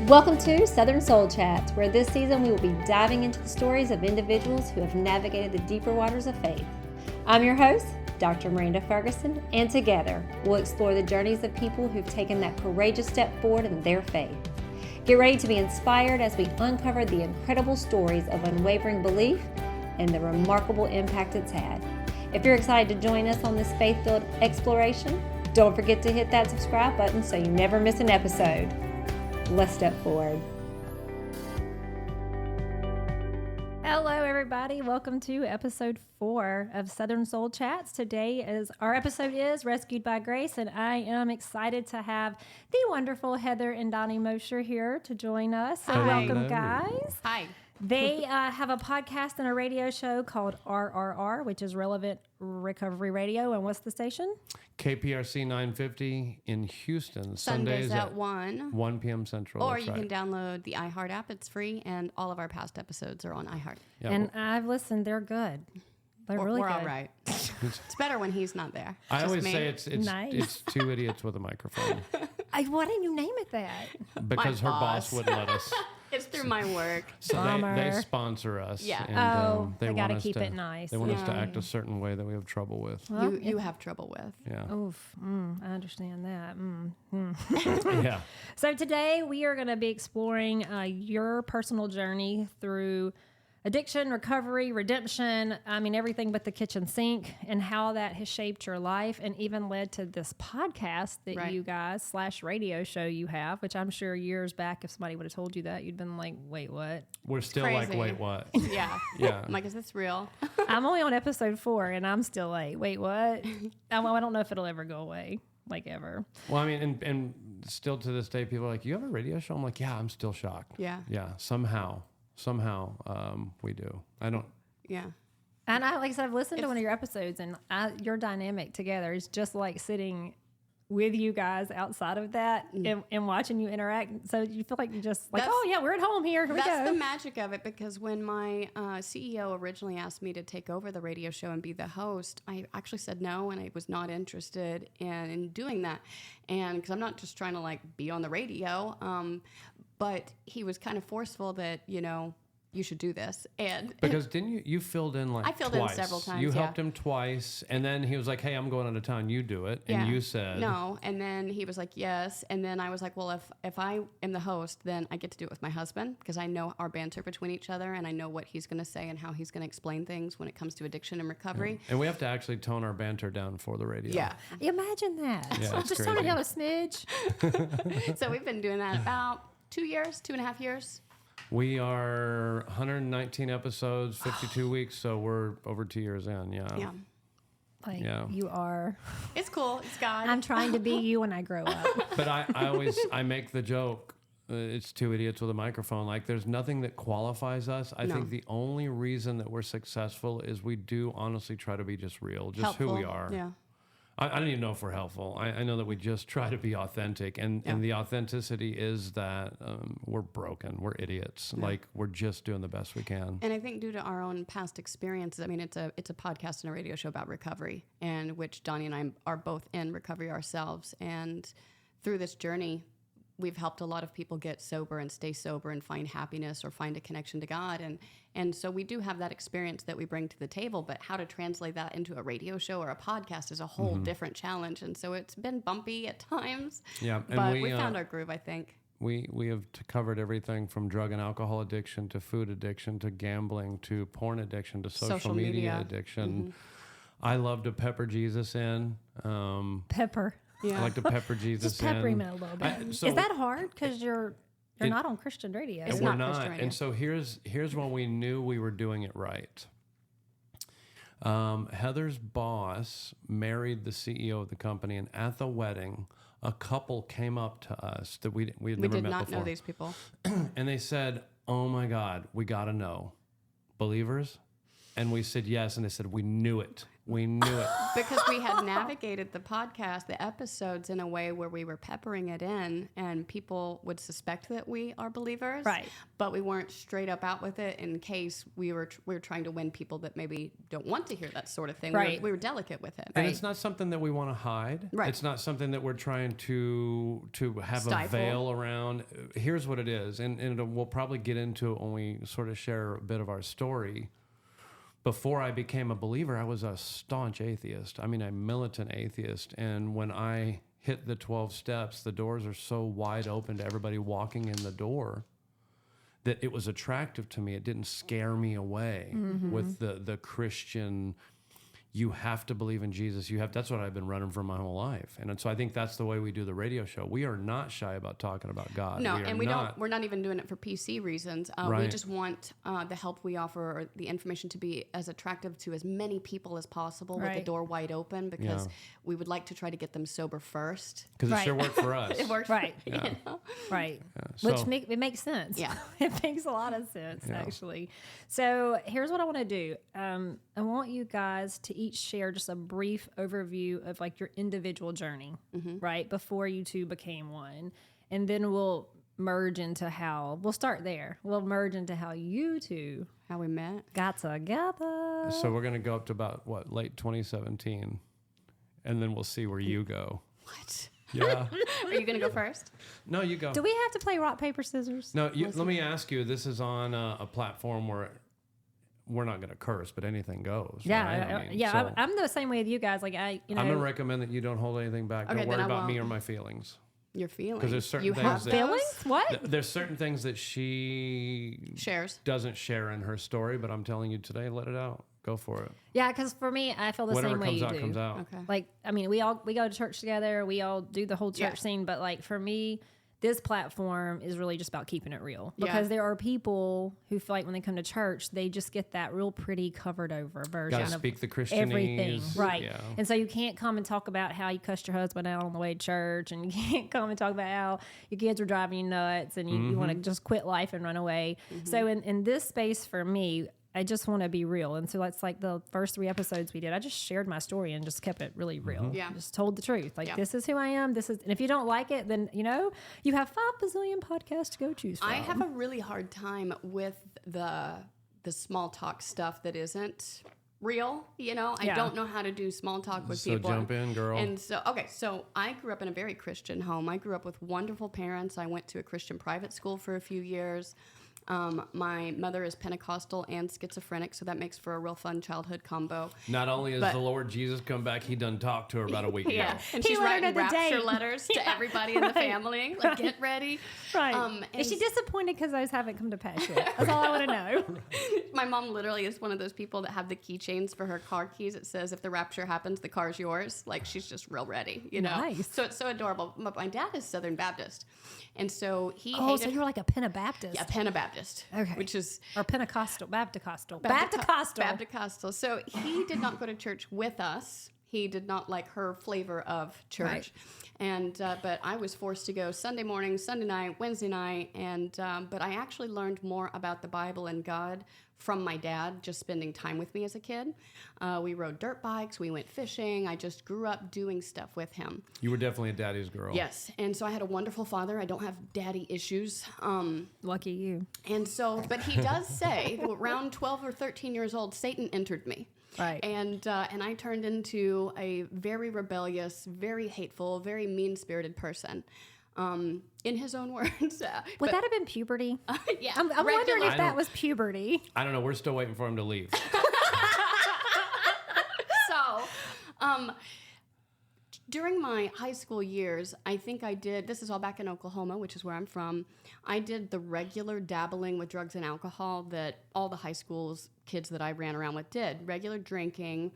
Welcome to Southern Soul Chats, where this season we will be diving into the stories of individuals who have navigated the deeper waters of faith. I'm your host, Dr. Miranda Ferguson, and together we'll explore the journeys of people who've taken that courageous step forward in their faith. Get ready to be inspired as we uncover the incredible stories of unwavering belief and the remarkable impact it's had. If you're excited to join us on this faith-filled exploration, don't forget to hit that subscribe button so you never miss an episode. Let's step forward. Hello, everybody. Welcome to episode 4 of Southern Soul Chats. Today our episode is Rescued by Grace, and I am excited to have the wonderful Heather and Donnie Mosher here to join us. So welcome, guys. Hi. They have a podcast and a radio show called RRR, which is Relevant Recovery Radio. And what's the station? KPRC 950 in Houston. Sundays at 1 p.m. Central. Or you can download the iHeart app. It's free, and all of our past episodes are on iHeart. Yeah, and I've listened. They're good. They're really we're good. all right. It's better when he's not there. I always say Nice. it's two idiots with a microphone. Why didn't you name it that? Because her boss wouldn't let us. It's through my work. So they sponsor us. Yeah. And, they got to want us keep it nice. They want us to act a certain way that we have trouble with. Well, you have trouble with. Yeah. Oof. I understand that. Yeah. So today we are going to be exploring your personal journey through addiction, recovery, redemption, everything but the kitchen sink, and how that has shaped your life and even led to this podcast that you guys / radio show you have, which I'm sure years back, if somebody would have told you that, you'd been like, wait, what? We're still like, wait, what? Yeah. Yeah. I'm like, is this real? I'm only on episode 4 and I'm still like, wait, what? I don't know if it'll ever go away, like ever. Well, and still to this day, people are like, you have a radio show? I'm like, yeah, I'm still shocked. Yeah. Yeah, somehow we do. I don't. Yeah. And like I said, I've listened to one of your episodes, and your dynamic together is just like sitting with you guys outside of that and watching you interact. So you feel like you're just like, oh yeah, we're at home here. Here we go. That's the magic of it, because when my CEO originally asked me to take over the radio show and be the host, I actually said no, and I was not interested in doing that. And because I'm not just trying to like be on the radio, but he was kind of forceful that, you should do this. And because didn't you filled in like I filled twice. in several times. You helped him twice, and then he was like, hey, I'm going out of town, you do it. And you said no, and then he was like, yes. And then I was like, well, if I am the host, then I get to do it with my husband, because I know our banter between each other, and I know what he's going to say and how he's going to explain things when it comes to addiction and recovery. And we have to actually tone our banter down for the radio. Yeah. Imagine that. Yeah, Just tone it down a smidge. So we've been doing that about 2.5 years. We are 119 episodes, 52 weeks, so we're over 2 years in. Yeah. You are. It's cool. It's God. I'm trying to be you when I grow up. But I always make the joke, it's two idiots with a microphone. Like, there's nothing that qualifies us. I think the only reason that we're successful is we do honestly try to be just real, just helpful. who we are. Yeah. I don't even know if we're helpful. I know that we just try to be authentic, and the authenticity is that we're broken, we're idiots, like we're just doing the best we can. And I think due to our own past experiences, it's a podcast and a radio show about recovery, and which Donnie and I are both in recovery ourselves. And through this journey, we've helped a lot of people get sober and stay sober and find happiness or find a connection to God. And so we do have that experience that we bring to the table, but how to translate that into a radio show or a podcast is a whole different challenge. And so it's been bumpy at times, but we found our groove, I think. We have covered everything from drug and alcohol addiction to food addiction to gambling to porn addiction to social media addiction. I love to pepper Jesus in. Pepper. I like to pepper Jesus Just pepper in. him a little bit. Is that hard? Because you're not on Christian radio. It's we're not not. Christian radio. And so here's when we knew we were doing it right. Heather's boss married the CEO of the company, and at the wedding, a couple came up to us that we had never met before. We did not know these people. And they said, oh my God, we got to know. Believers? And we said yes, and they said, we knew it. We knew it. Because we had navigated the podcast, the episodes, in a way where we were peppering it in, and people would suspect that we are believers, Right. But we weren't straight up out with it in case we were trying to win people that maybe don't want to hear that sort of thing. Right. We were delicate with it. And it's not something that we want to hide. Right. It's not something that we're trying to have Stifle. a veil around. Here's what it is, and we'll probably get into it when we sort of share a bit of our story. Before I became a believer, I was a staunch atheist. I mean, a militant atheist. And when I hit the 12 steps, the doors are so wide open to everybody walking in the door that it was attractive to me. It didn't scare me away with the Christian, you have to believe in Jesus. That's what I've been running for my whole life. And so I think that's the way we do the radio show. We are not shy about talking about God. No, we're not even doing it for PC reasons. We Right. just want the help we offer, or the information, to be as attractive to as many people as possible, with the Right. door wide open, because Yeah. we would like to try to get them sober first. Because it Right. sure worked for us. It works. Right. You know? Right. So- Which it makes sense. Yeah. It makes a lot of sense, Yeah. actually. So here's what I want to do. I want you guys to each share just a brief overview of like your individual journey, right? Before you two became one. And then we'll merge into we'll start there. We'll merge into how you two How we met. got together. So we're going to go up to about, late 2017. And then we'll see where you go. What? Yeah. Are you going to go first? No, you go. Do we have to play rock, paper, scissors? No, let me ask you, this is on a platform where we're not going to curse, but anything goes. Yeah. right? Yeah. I'm the same way with you guys. Like, I'm going to recommend that you don't hold anything back. Okay, Don't then worry I about me won't. or my feelings. Your feelings. 'Cause there's certain you things have that- those? Feelings? What? There's certain things that she Shares. doesn't share in her story, but I'm telling you today, let it out. Go for it. Yeah, because for me, I feel the Whatever same way comes you out, do. comes out. Okay. Like, I mean, we go to church together. We all do the whole church Yeah. scene. But like for me, this platform is really just about keeping it real. Yeah. Because there are people who feel like when they come to church, they just get that real pretty covered over version Got to of speak the Christianese. everything. Right. Yeah. And so you can't come and talk about how you cussed your husband out on the way to church, and you can't come and talk about how your kids are driving you nuts and you want to just quit life and run away. So in this space for me, I just want to be real. And so that's like the first 3 episodes we did. I just shared my story and just kept it really real. Yeah. Just told the truth. Like, Yeah. this is who I am. And if you don't like it, then, you have 5 bazillion podcasts to go choose from. I have a really hard time with the small talk stuff that isn't real. I Yeah. don't know how to do small talk with So people. jump in, girl. And so I grew up in a very Christian home. I grew up with wonderful parents. I went to a Christian private school for a few years. My mother is Pentecostal and schizophrenic, so that makes for a real fun childhood combo. Not only has But- the Lord Jesus come back, he done talked to her about a week ago. Yeah, and He she's let her writing know the rapture date. letters to everybody in the family. Like, get ready. Right. Is she disappointed because those haven't come to pass yet? That's all I want to know. My mom literally is one of those people that have the keychains for her car keys. It says, if the rapture happens, the car's yours. Like, she's just real ready, Nice. So it's so adorable. But my dad is Southern Baptist. And so he Oh, so hated... you're like a Pentabaptist. a Pentabaptist. Okay. Which is... Or Pentecostal, Baptist-costal. Baptist-costal. So he did not go to church with us. He did not like her flavor of church. Right. And but I was forced to go Sunday morning, Sunday night, Wednesday night, and but I actually learned more about the Bible and God from my dad just spending time with me as a kid. We rode dirt bikes, we went fishing. I just grew up doing stuff with him. You were definitely a daddy's girl. Yes, and so I had a wonderful father. I don't have daddy issues. Lucky you. And so, but he does say that around 12 or 13 years old, Satan entered me. Right. And I turned into a very rebellious, very hateful, very mean-spirited person. In his own words. Would that have been puberty? Yeah. I'm wondering regular. if that was puberty. I don't know. We're still waiting for him to leave. So, during my high school years, I think I did, this is all back in Oklahoma, which is where I'm from, I did the regular dabbling with drugs and alcohol that all the high schools kids that I ran around with did. Regular drinking,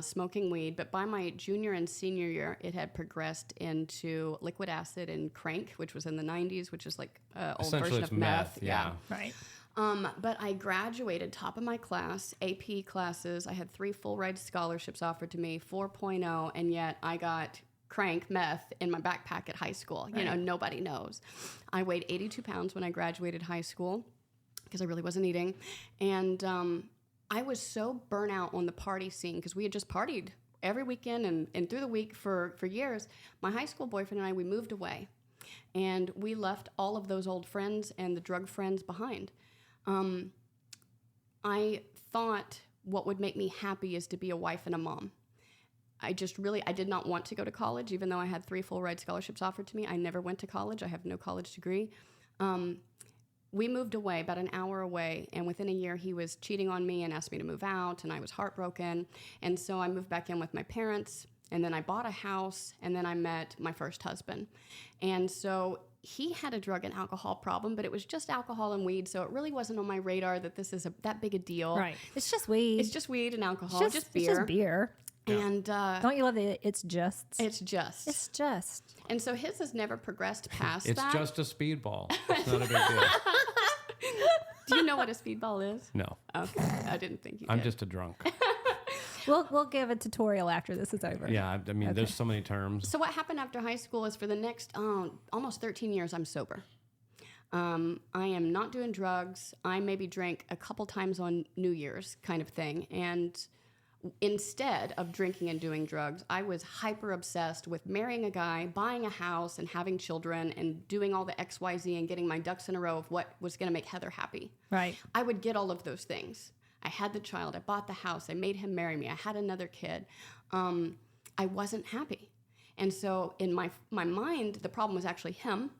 smoking weed, but by my junior and senior year, it had progressed into liquid acid and crank, which was in the 90s, which is like old Essentially, version it's of meth. yeah. Right. But I graduated top of my class, AP classes. I had 3 full ride scholarships offered to me, 4.0, and yet I got crank meth in my backpack at high school. You know, nobody knows. I weighed 82 pounds when I graduated high school because I really wasn't eating. And I was so burnt out on the party scene because we had just partied every weekend and through the week for years. My high school boyfriend and I, we moved away, and we left all of those old friends and the drug friends behind. I thought what would make me happy is to be a wife and a mom. I did not want to go to college, even though I had 3 full ride scholarships offered to me. I never went to college. I have no college degree. We moved away, about an hour away, and within a year he was cheating on me and asked me to move out, and I was heartbroken. And so I moved back in with my parents, and then I bought a house, and then I met my first husband. And so he had a drug and alcohol problem, but it was just alcohol and weed, so it really wasn't on my radar that this is that big a deal. Right. It's just weed. It's just weed and alcohol, just beer. It's just beer. And don't you love the it's just? It's just. It's just. And so his has never progressed past It's that. just a speedball. It's not a big deal. Do you know what a speedball is? No. Okay. I didn't think you did. I'm just a drunk. We'll give a tutorial after this is over. Yeah, I mean, there's so many terms. So what happened after high school is for the next almost 13 years, I'm sober. I am not doing drugs. I maybe drank a couple times on New Year's kind of thing. And instead of drinking and doing drugs, I was hyper obsessed with marrying a guy, buying a house, and having children, and doing all the XYZ and getting my ducks in a row of what was going to make Heather happy. Right. I would get all of those things. I had the child. I bought the house. I made him marry me. I had another kid. I wasn't happy. And so in my mind, the problem was actually him.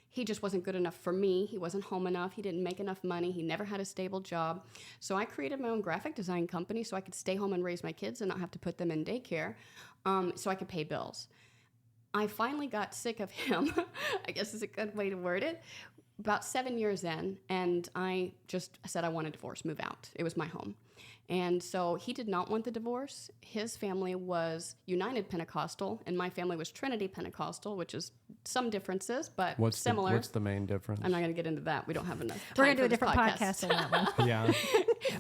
He just wasn't good enough for me. He wasn't home enough. He didn't make enough money. He never had a stable job. So I created my own graphic design company so I could stay home and raise my kids and not have to put them in daycare, so I could pay bills. I finally got sick of him, I guess is a good way to word it, about 7 years in, and I just said I want a divorce, move out. It was my home. And so he did not want the divorce. His family was United Pentecostal, and my family was Trinity Pentecostal, which is some differences, but similar. What's the main difference? I'm not going to get into that. We don't have enough time. We're going to do a for this different podcast on that one. Yeah.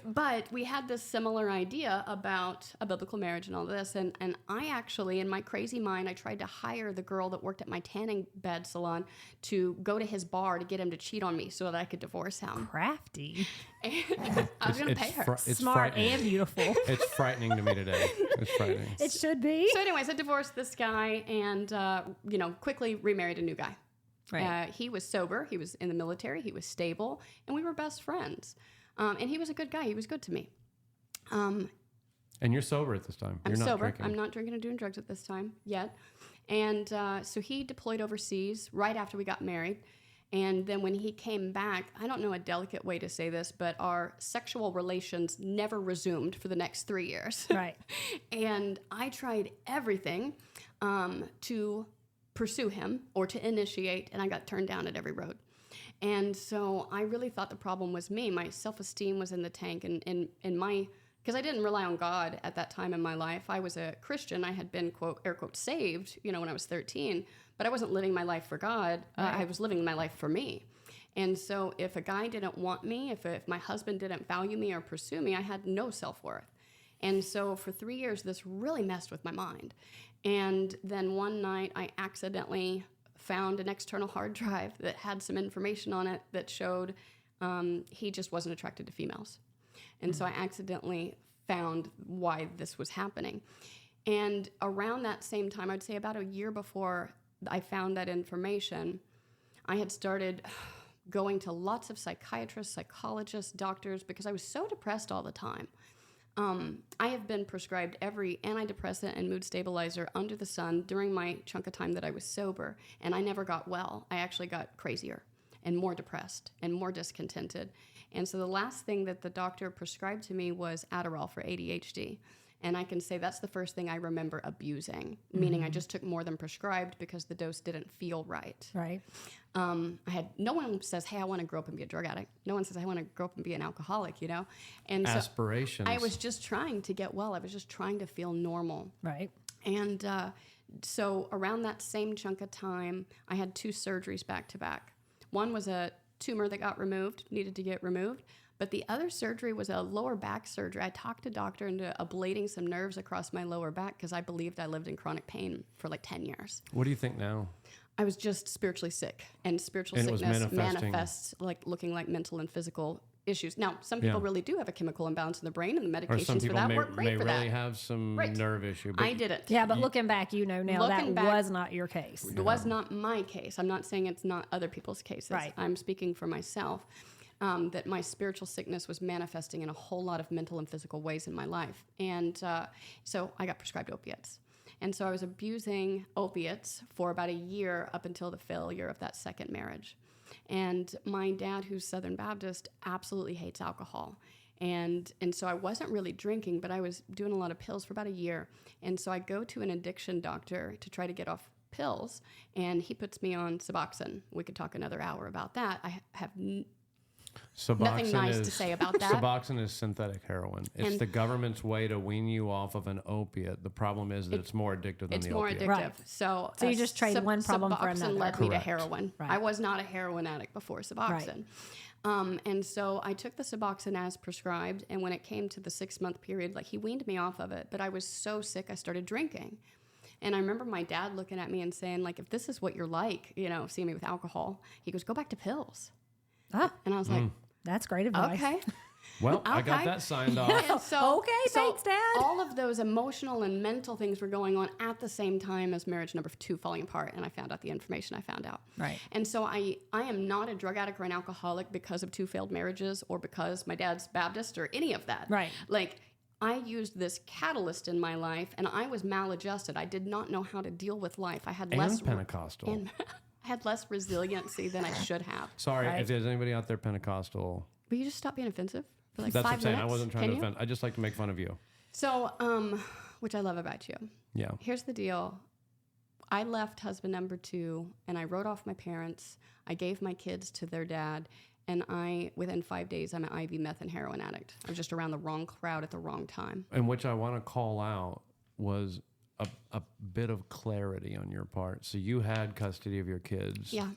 But we had this similar idea about a biblical marriage and all this. And I actually, in my crazy mind, I tried to hire the girl that worked at my tanning bed salon to go to his bar to get him to cheat on me so that I could divorce him. Crafty. And I was going to pay her. It's Smart frightening. and beautiful. It's frightening to me today. It's frightening. It should be. So anyways, I divorced this guy and, quickly remarried a new guy. Right. He was sober. He was in the military. He was stable. And we were best friends. And he was a good guy. He was good to me. And you're sober at this time. I'm You're not sober. drinking. I'm not drinking or doing drugs at this time yet. And so he deployed overseas right after we got married. And then when he came back, I don't know a delicate way to say this, but our sexual relations never resumed for the next 3 years. Right. And I tried everything to pursue him or to initiate, and I got turned down at every road. And so I really thought the problem was me. My self-esteem was in the tank, and because I didn't rely on God at that time in my life. I was a Christian. I had been, quote, air quote, saved, when I was 13, but I wasn't living my life for God. Right. I was living my life for me. And so if a guy didn't want me, if my husband didn't value me or pursue me, I had no self-worth. And so for 3 years, this really messed with my mind. And then one night I accidentally found an external hard drive that had some information on it that showed he just wasn't attracted to females. And so I accidentally found why this was happening. And around that same time, I'd say about a year before I found that information, I had started going to lots of psychiatrists, psychologists, doctors, because I was so depressed all the time. I have been prescribed every antidepressant and mood stabilizer under the sun during my chunk of time that I was sober, and I never got well. I actually got crazier and more depressed and more discontented. And so the last thing that the doctor prescribed to me was Adderall for ADHD. And I can say that's the first thing I remember abusing, meaning I just took more than prescribed because the dose didn't feel right. Right. No one says, hey, I want to grow up and be a drug addict. No one says, I want to grow up and be an alcoholic, And Aspirations. so I was just trying to get well. I was just trying to feel normal. Right. And so around that same chunk of time, I had 2 surgeries back to back. One was a tumor that got removed, needed to get removed. But the other surgery was a lower back surgery. I talked a doctor into ablating some nerves across my lower back because I believed I lived in chronic pain for like 10 years. What do you think now? I was just spiritually sick, and spiritual And it was sickness manifesting. manifests like looking like mental and physical issues. Now, some people really do have a chemical imbalance in the brain, and the Or some medications for people that may, work great may for really that. have some Right. nerve issue. But I didn't. Yeah, but looking back, now Looking that back- was not your case. It was not my case. I'm not saying it's not other people's cases. Right. I'm speaking for myself. That my spiritual sickness was manifesting in a whole lot of mental and physical ways in my life. And so I got prescribed opiates. And so I was abusing opiates for about a year up until the failure of that second marriage. And my dad, who's Southern Baptist, absolutely hates alcohol. And so I wasn't really drinking, but I was doing a lot of pills for about a year. And so I go to an addiction doctor to try to get off pills, and he puts me on Suboxone. We could talk another hour about that. I have nothing nice to say about that. Suboxone is synthetic heroin. It's the government's way to wean you off of an opiate. The problem is that it's more addictive than the opiate. It's more addictive. Right. So you just trade one problem for Suboxone another. led me to Correct. heroin. Right. I was not a heroin addict before Suboxone. And so I took the Suboxone as prescribed, and when it came to the 6-month period, like, he weaned me off of it, but I was so sick I started drinking. And I remember my dad looking at me and saying, like, if this is what you're like, seeing me with alcohol, he goes, go back to pills. Ah, And I was like, that's great advice. okay. Well, I got Okay. that signed off. And so, Okay, thanks, Dad. All of those emotional and mental things were going on at the same time as marriage number 2 falling apart, and I found out the information I found out. Right. And so I am not a drug addict or an alcoholic because of 2 failed marriages or because my dad's Baptist or any of that. Right. Like, I used this catalyst in my life, and I was maladjusted. I did not know how to deal with life. I had And less Pentecostal. and I had less resiliency than I should have. Sorry, Right. if there's anybody out there Pentecostal, Will you just stop being offensive for like that's 5 what I'm saying. minutes? I wasn't trying Can to you? offend. I just like to make fun of you. So, which I love about you. Yeah. Here's the deal. I left husband number 2, and I wrote off my parents. I gave my kids to their dad, and within 5 days, I'm an IV meth and heroin addict. I was just around the wrong crowd at the wrong time. And which I want to call out was a bit of clarity on your part. So you had custody of your kids. Yeah.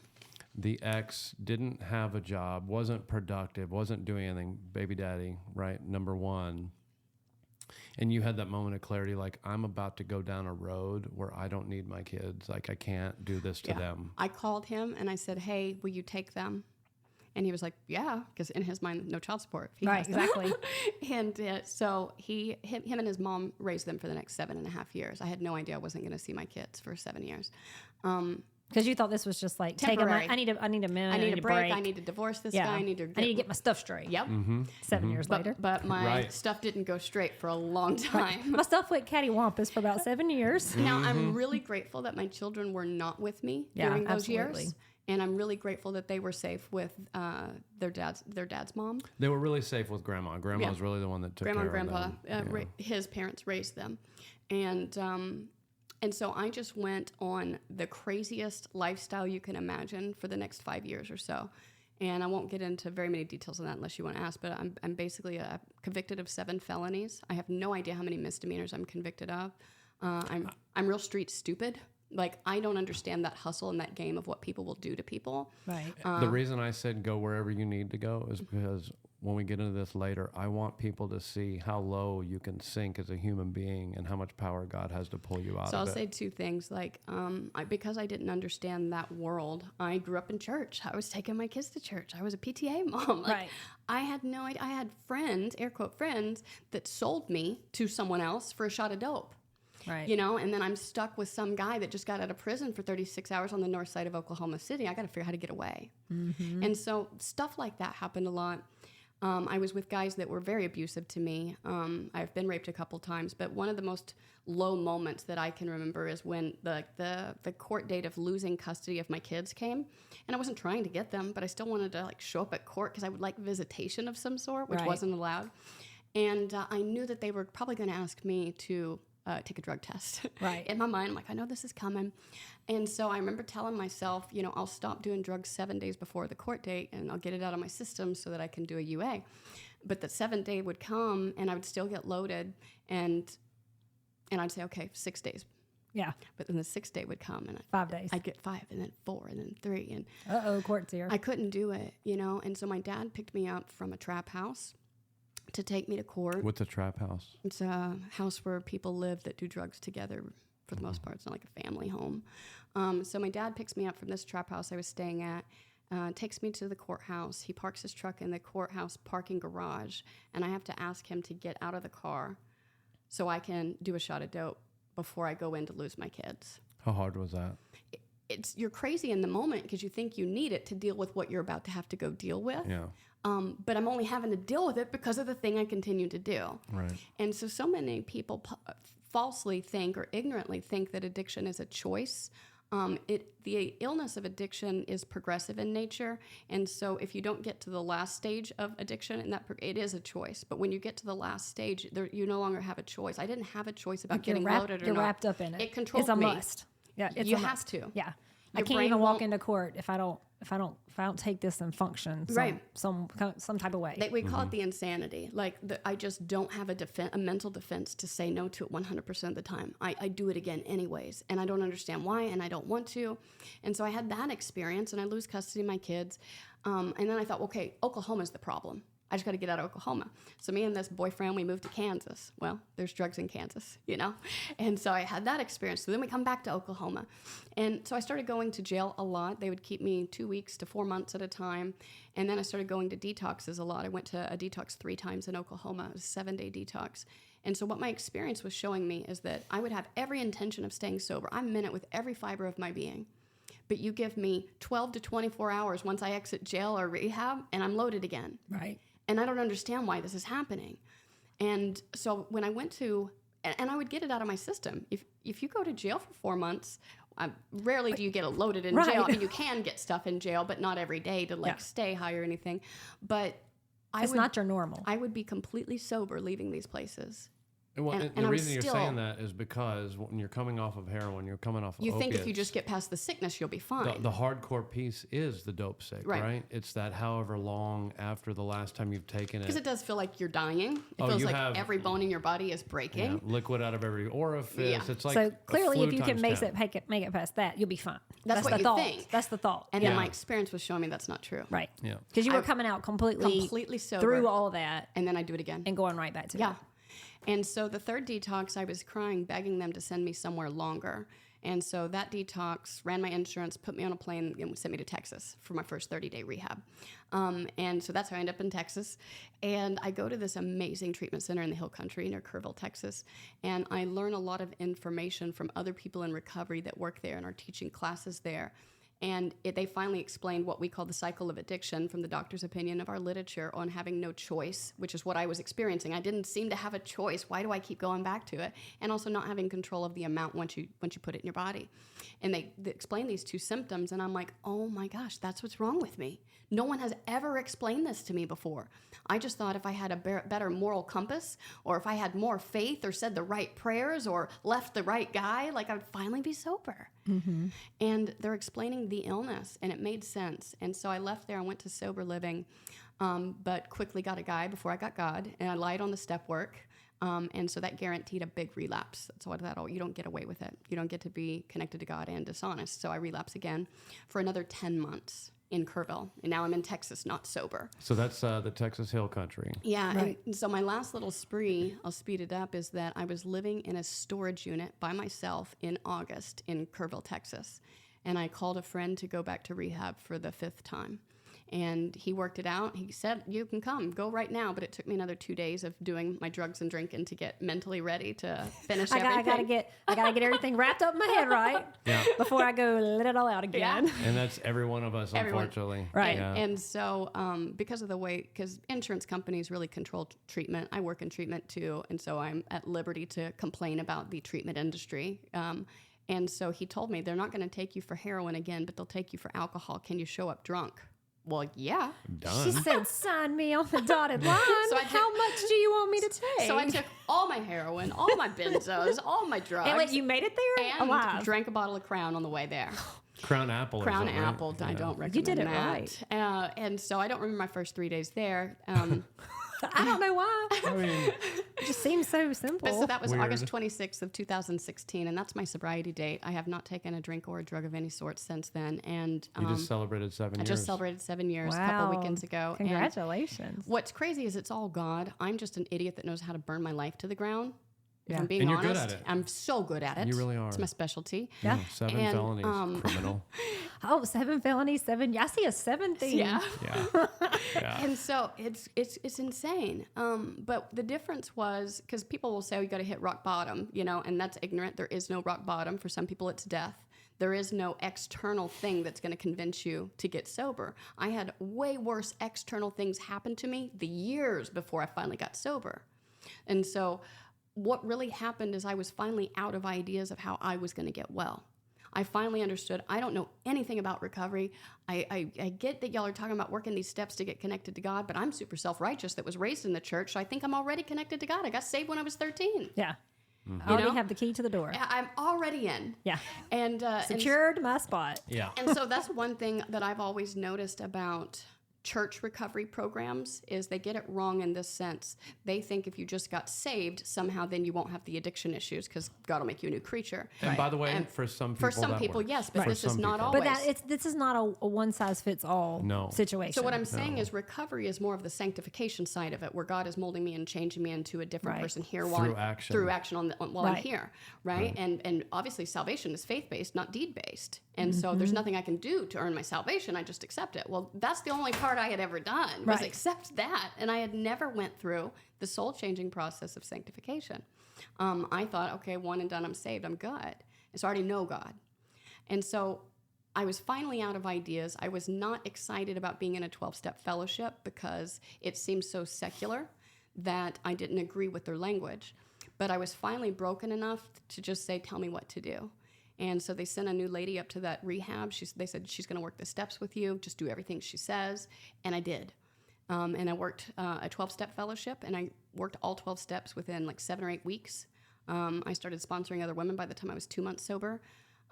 The ex didn't have a job, wasn't productive, wasn't doing anything. Baby daddy, right? Number 1. And you had that moment of clarity, like, I'm about to go down a road where I don't need my kids. Like, I can't do this to them. I called him, and I said, hey, will you take them? And he was like, yeah, because in his mind, no child support. He Right, has them. exactly. And so him and his mom raised them for the next 7.5 years. I had no idea I wasn't going to see my kids for 7 years. Because you thought this was just like Temporary. I need a minute. I need a break. break. I need to divorce this Yeah. guy. I need to get my stuff straight. Yep. 7 years later. But my Right. stuff didn't go straight for a long time. My stuff went cattywampus for about 7 years. Now, I'm really grateful that my children were not with me Yeah, during those absolutely. years. And I'm really grateful that they were safe with their dad's mom. They were really safe with grandma. Grandma's Yeah. really the one that took Grandma care and grandpa, of them. his parents raised them. And so I just went on the craziest lifestyle you can imagine for the next 5 years or so. And I won't get into very many details on that unless you want to ask, but I'm basically convicted of 7 felonies. I have no idea how many misdemeanors I'm convicted of. I'm real street stupid. Like, I don't understand that hustle and that game of what people will do to people. Right. The reason I said go wherever you need to go is because when we get into this later, I want people to see how low you can sink as a human being and how much power God has to pull you out So of I'll it. say 2 things. Like, because I didn't understand that world, I grew up in church. I was taking my kids to church. I was a PTA mom. Like, Right. I had no idea. I had friends, air quote friends, that sold me to someone else for a shot of dope. Right. And then I'm stuck with some guy that just got out of prison for 36 hours on the north side of Oklahoma City. I got to figure out how to get away. Mm-hmm. And so stuff like that happened a lot. I was with guys that were very abusive to me. I've been raped a couple times, but one of the most low moments that I can remember is when the court date of losing custody of my kids came. And I wasn't trying to get them, but I still wanted to show up at court because I would like visitation of some sort, which Right. wasn't allowed. And I knew that they were probably going to ask me to take a drug test. Right. In my mind, I'm like, I know this is coming. And so I remember telling myself, I'll stop doing drugs 7 days before the court date and I'll get it out of my system so that I can do a UA. But the 7th day would come and I would still get loaded and I'd say, okay, 6 days. Yeah. But then the 6th day would come and 5 days. I'd get 5 and then 4 and then 3. And Uh-oh, court's here. I couldn't do it, And so my dad picked me up from a trap house to take me to court. What's a trap house? It's a house where people live that do drugs together for the most part. It's not like a family home. So my dad picks me up from this trap house I was staying at. takes me to the courthouse. He parks his truck in the courthouse parking garage, and I have to ask him to get out of the car so I can do a shot of dope before I go in to lose my kids. How hard was that? You're crazy in the moment because you think you need it to deal with what you're about to have to go deal with. Yeah. But I'm only having to deal with it because of the thing I continue to do. Right. And so many people falsely think or ignorantly think that addiction is a choice. The illness of addiction is progressive in nature, and so if you don't get to the last stage of addiction, and it is a choice, but when you get to the last stage, you no longer have a choice. I didn't have a choice about getting loaded or not. You're wrapped up in it. It controls me. It's a me. must. Yeah, it's you a have must. to. Yeah, Your I can't brain even walk won't- into court if I don't take this and function some type of way. We call it the insanity. Like I just don't have a mental defense to say no to it 100% of the time. I do it again anyways, and I don't understand why, and I don't want to. And so I had that experience, and I lose custody of my kids. And then I thought, okay, Oklahoma's the problem. I just got to get out of Oklahoma. So me and this boyfriend, we moved to Kansas. Well, there's drugs in Kansas, you know? And so I had that experience. So then we come back to Oklahoma. And so I started going to jail a lot. They would keep me 2 weeks to 4 months at a time. And then I started going to detoxes a lot. I went to a detox 3 times in Oklahoma. It was a 7-day detox. And so what my experience was showing me is that I would have every intention of staying sober. I meant it with every fiber of my being. But you give me 12 to 24 hours once I exit jail or rehab, and I'm loaded again. Right. And I don't understand why this is happening. And so when I went to, and I would get it out of my system. If you go to jail for 4 months, rarely do you get loaded in jail. I mean, you can get stuff in jail, but not every day to stay high or anything. But it's not your normal. I would be completely sober leaving these places. Well, and the reason you're saying that is because when you're coming off of heroin, you're coming off of opiates. You think if you just get past the sickness, you'll be fine. The hardcore piece is the dope sick, right? It's that however long after the last time you've taken it. Because it does feel like you're dying. It feels like every bone in your body is breaking. Yeah, liquid out of every orifice. Yeah. It's like so clearly, if you can make 10. make it past that, you'll be fine. That's what the you thought. think. That's the thought. And then my experience was showing me that's not true. Right. Yeah. Because you were coming out completely sober through all of that, and then I do it again and going right back to it. Yeah. And so the third detox, I was crying, begging them to send me somewhere longer. And so that detox ran my insurance, put me on a plane, and sent me to Texas for my first 30-day rehab. And so that's how I ended up in Texas. And I go to this amazing treatment center in the Hill Country near Kerrville, Texas. And I learn a lot of information from other people in recovery that work there and are teaching classes there. And they finally explained what we call the cycle of addiction from the doctor's opinion of our literature on having no choice, which is what I was experiencing. I didn't seem to have a choice. Why do I keep going back to it? And also not having control of the amount once you put it in your body. And they explained these 2 symptoms, and I'm like, oh my gosh, that's what's wrong with me. No one has ever explained this to me before. I just thought if I had a better moral compass, or if I had more faith, or said the right prayers, or left the right guy, like I would finally be sober. Mm-hmm. And they're explaining the illness, and it made sense. And so I left there and went to sober living, but quickly got a guy before I got God, and I lied on the step work. And so that guaranteed a big relapse. That's what you don't get away with it. You don't get to be connected to God and dishonest. So I relapse again for another 10 months in Kerrville. And now I'm in Texas, not sober. So that's the Texas Hill Country. Yeah. Right. And so my last little spree, I'll speed it up, is that I was living in a storage unit by myself in August in Kerrville, Texas. And I called a friend to go back to rehab for the 5th time. And he worked it out. He said, you can come, go right now. But it took me another 2 days of doing my drugs and drinking to get mentally ready to finish everything. I gotta get everything wrapped up in my head right before I go let it all out again. Yeah. And that's every one of us, unfortunately. Right. And so because of the way, because insurance companies really control treatment, I work in treatment too. And so I'm at liberty to complain about the treatment industry. And so he told me, they're not going to take you for heroin again, but they'll take you for alcohol. Can you show up drunk? Well, yeah. Done. She said, sign me on the dotted line. How much do you want me to take? So I took all my heroin, all my benzos, all my drugs. And you made it there and alive. Drank a bottle of Crown on the way there. Crown Apple. Crown or something, Apple. right? I don't recommend You did it that. right. And so I don't remember my first 3 days there. I don't know why. I mean, it just seems so simple. But so that was Weird. August 26th of 2016, and that's my sobriety date. I have not taken a drink or a drug of any sort since then. And you just celebrated 7 years. I just celebrated 7 years a couple weekends ago. Congratulations. And what's crazy is it's all God. I'm just an idiot that knows how to burn my life to the ground. If I'm being And you're honest, good at it. I'm so good at it. You really are. It's my specialty. Yeah. 7 And, felonies, criminal. Oh, 7 felonies, 7. I see a 7 theme. Yeah. Yeah. And so it's insane. But the difference was, because people will say, oh, you got to hit rock bottom, and that's ignorant. There is no rock bottom. For some people, it's death. There is no external thing that's going to convince you to get sober. I had way worse external things happen to me the years before I finally got sober. And so what really happened is I was finally out of ideas of how I was going to get well. I finally understood I don't know anything about recovery. I get that y'all are talking about working these steps to get connected to God, but I'm super self-righteous that was raised in the church, so I think I'm already connected to God. I got saved when I was 13. Yeah. I already have the key to the door. I'm already in. Yeah. And secured my spot. Yeah. And so that's one thing that I've always noticed about church recovery programs is they get it wrong in this sense. They think if you just got saved, somehow then you won't have the addiction issues because God will make you a new creature. And by the way, for some people, yes, but this is not people. always. But this is not a one-size-fits-all situation. So what I'm saying is recovery is more of the sanctification side of it, where God is molding me and changing me into a different person here through action while I'm here, right? And obviously salvation is faith-based, not deed-based. And so there's nothing I can do to earn my salvation. I just accept it. Well, that's the only part I had ever done was accept that. And I had never went through the soul-changing process of sanctification. I thought, okay, one and done, I'm saved, I'm good. And so I already know God. And so I was finally out of ideas. I was not excited about being in a 12-step fellowship because it seemed so secular that I didn't agree with their language. But I was finally broken enough to just say, tell me what to do. And so they sent a new lady up to that rehab. They said, she's going to work the steps with you. Just do everything she says. And I did. And I worked a 12-step fellowship, and I worked all 12 steps within like 7 or 8 weeks. I started sponsoring other women by the time I was 2 months sober.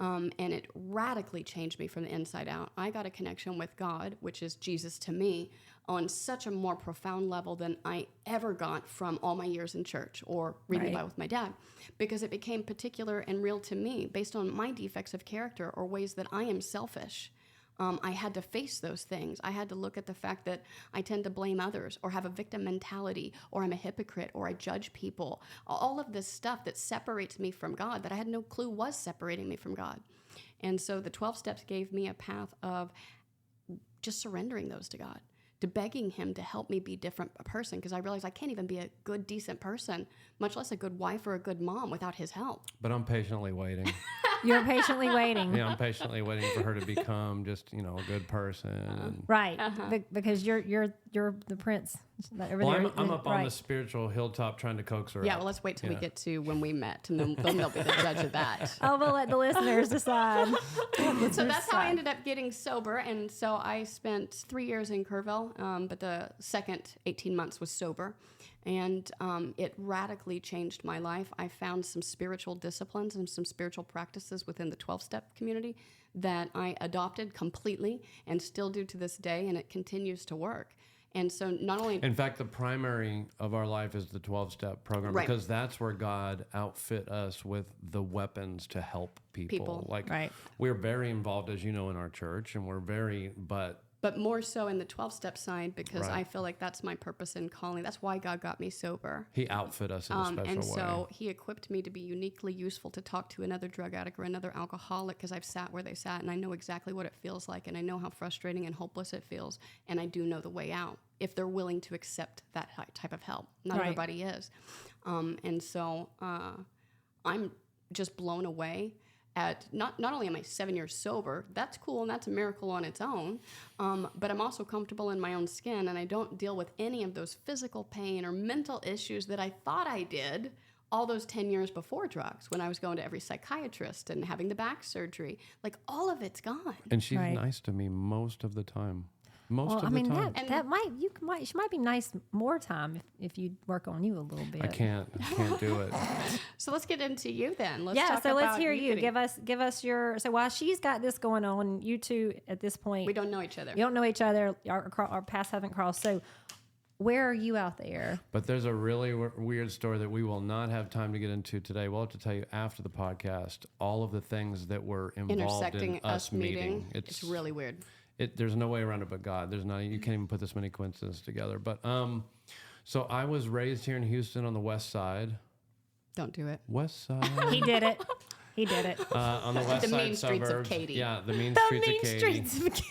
And it radically changed me from the inside out. I got a connection with God, which is Jesus to me, on such a more profound level than I ever got from all my years in church or reading the Bible with my dad, because it became particular and real to me based on my defects of character or ways that I am selfish. I had to face those things. I had to look at the fact that I tend to blame others or have a victim mentality or I'm a hypocrite or I judge people. All of this stuff that separates me from God that I had no clue was separating me from God. And so the 12 steps gave me a path of just surrendering those to God, to begging him to help me be a different person, because I realized I can't even be a good, decent person, much less a good wife or a good mom without his help. But I'm patiently waiting. You're patiently waiting. Yeah, I'm patiently waiting for her to become just, a good person. Right. Because you're the prince. Well, I'm up on the spiritual hilltop trying to coax her Yeah, up. well, let's wait till we get to when we met, and then they'll be the judge of that. Oh, we'll let the listeners decide. So that's how I ended up getting sober. And so I spent 3 years in Kerrville, but the second 18 months was sober. And it radically changed my life. I found some spiritual disciplines and some spiritual practices within the 12-step community that I adopted completely and still do to this day, and it continues to work. And so not only... In fact, the primary of our life is the 12-step program, because that's where God outfit us with the weapons to help people. We're very involved, as you know, in our church, and we're very... But more so in the 12-step side, because I feel like that's my purpose and calling. That's why God got me sober. He outfit us in a special way. And so he equipped me to be uniquely useful to talk to another drug addict or another alcoholic, because I've sat where they sat, and I know exactly what it feels like, and I know how frustrating and hopeless it feels, and I do know the way out if they're willing to accept that type of help. Not everybody is. And so I'm just blown away at not only am I 7 years sober, that's cool and that's a miracle on its own, but I'm also comfortable in my own skin, and I don't deal with any of those physical pain or mental issues that I thought I did all those 10 years before drugs, when I was going to every psychiatrist and having the back surgery. Like, all of it's gone. And she's nice to me most of the time. She might be nice more time if you work on you a little bit. I can't do it. So let's get into you then. Let's hear you. Give us your. So while she's got this going on, you two at this point, we don't know each other. You don't know each other. Our paths haven't crossed. So where are you out there? But there's a really weird story that we will not have time to get into today. We'll have to tell you after the podcast all of the things that were involved intersecting in us meeting. It's really weird. There's no way around it but God. You can't even put this many coincidences together. But so I was raised here in Houston on the west side. Don't do it. West side. He did it. He did it. On the west The side mean streets of suburbs. Katy. Yeah, the mean The streets mean of Katy. streets of Katy.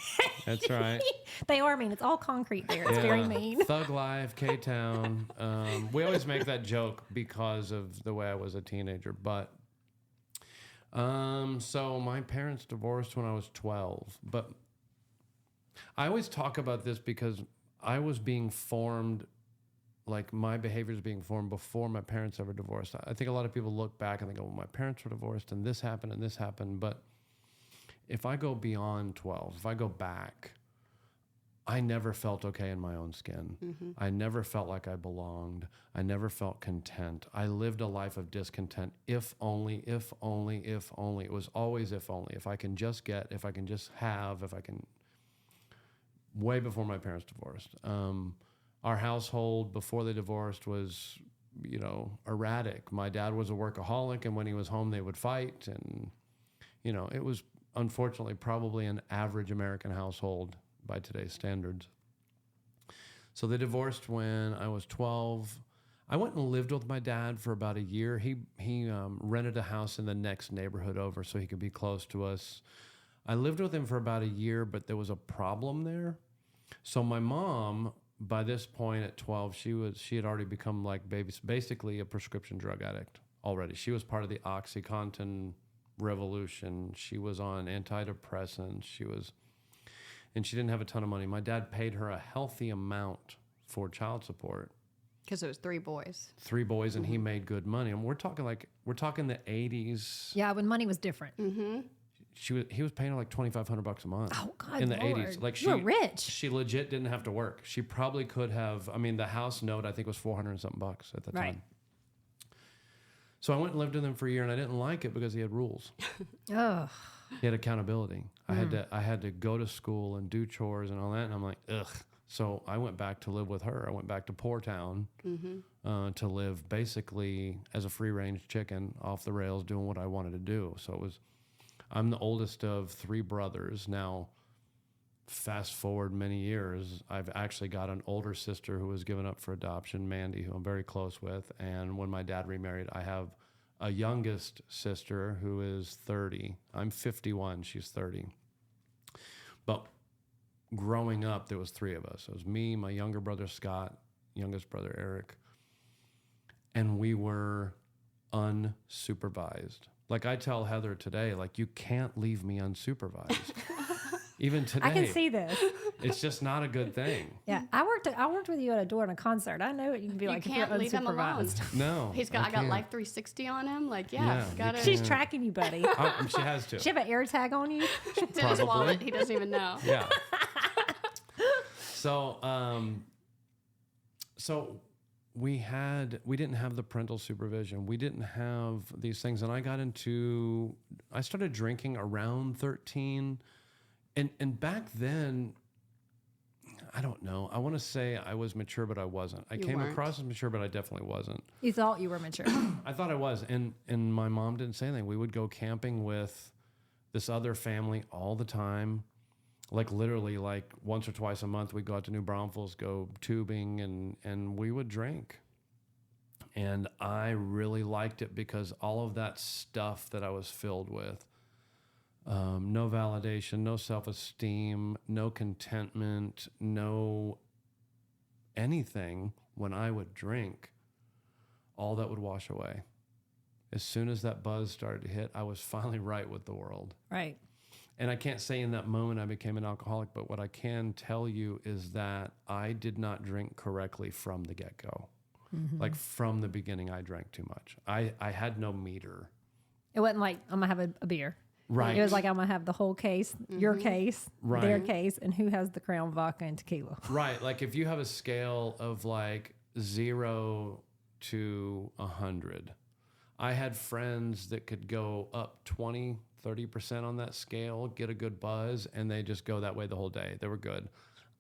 That's right. They are mean. It's all concrete there. It's very mean. Thug life, K-Town. We always make that joke because of the way I was a teenager. But so my parents divorced when I was 12. But I always talk about this because I was being formed, like my behavior is being formed before my parents ever divorced. I think a lot of people look back and they go, well, my parents were divorced and this happened and this happened. But if I go beyond 12, if I go back, I never felt okay in my own skin. Mm-hmm. I never felt like I belonged. I never felt content. I lived a life of discontent. If only, if only, if only. It was always if only. If I can just get, if I can just have, if I can. Way before my parents divorced. Our household before they divorced was, erratic. My dad was a workaholic, and when he was home, they would fight. And, it was unfortunately probably an average American household by today's standards. So they divorced when I was 12. I went and lived with my dad for about a year. He rented a house in the next neighborhood over so he could be close to us. I lived with him for about a year, but there was a problem there. So my mom, by this point at 12, she had already become like basically a prescription drug addict already. She was part of the OxyContin revolution. She was on antidepressants. And she didn't have a ton of money. My dad paid her a healthy amount for child support. Because it was 3 boys. 3 boys, and he made good money. And we're talking the 80s. Yeah, when money was different. Mm-hmm. He was paying her like $2,500 a month. Oh God, in the Lord. 80s. Like you were rich. She legit didn't have to work. She probably could have. I mean, the house note I think was $400 and something at the time. So I went and lived with him for a year, and I didn't like it because he had rules. Oh. He had accountability. I had to go to school and do chores and all that, and I'm like, ugh. So I went back to live with her. I went back to Poor Town to live basically as a free-range chicken off the rails, doing what I wanted to do. So I'm the oldest of 3 brothers. Now, fast forward many years, I've actually got an older sister who was given up for adoption, Mandy, who I'm very close with. And when my dad remarried, I have a youngest sister who is 30. I'm 51. She's 30. But growing up, there was 3 of us. It was me, my younger brother, Scott, youngest brother, Eric. And we were unsupervised. Like I tell Heather today, like, you can't leave me unsupervised. Even today. I can see this. It's just not a good thing. Yeah, I worked with you at a door in a concert. I know you can be like, You if you're can't leave him alone. unsupervised. No. I got can't. Life 360 on him. Like, Yeah, gotta. She's tracking you, buddy. She has to. She have an air tag on you? It's in his wallet. He doesn't even know. Yeah. So we didn't have the parental supervision. We didn't have these things. And I started drinking around 13. And back then, I don't know. I want to say I was mature, but I wasn't. I came across as mature, but I definitely wasn't. You thought you were mature. I thought I was. And my mom didn't say anything. We would go camping with this other family all the time. Like literally like once or twice a month, we'd go out to New Braunfels, go tubing, and we would drink. And I really liked it because all of that stuff that I was filled with, no validation, no self-esteem, no contentment, no anything, when I would drink, all that would wash away. As soon as that buzz started to hit, I was finally right with the world. Right. And I can't say in that moment I became an alcoholic, but what I can tell you is that I did not drink correctly from the get-go. Mm-hmm. Like from the beginning, I drank too much. I had no meter. It wasn't like, I'm going to have a beer. Right. It was like, I'm going to have the whole case, your case, Right. their case, and who has the Crown Vodka and tequila. Right. Like if you have a scale of like 0 to 100, I had friends that could go up 20, 30% on that scale, get a good buzz, and they just go that way the whole day. They were good.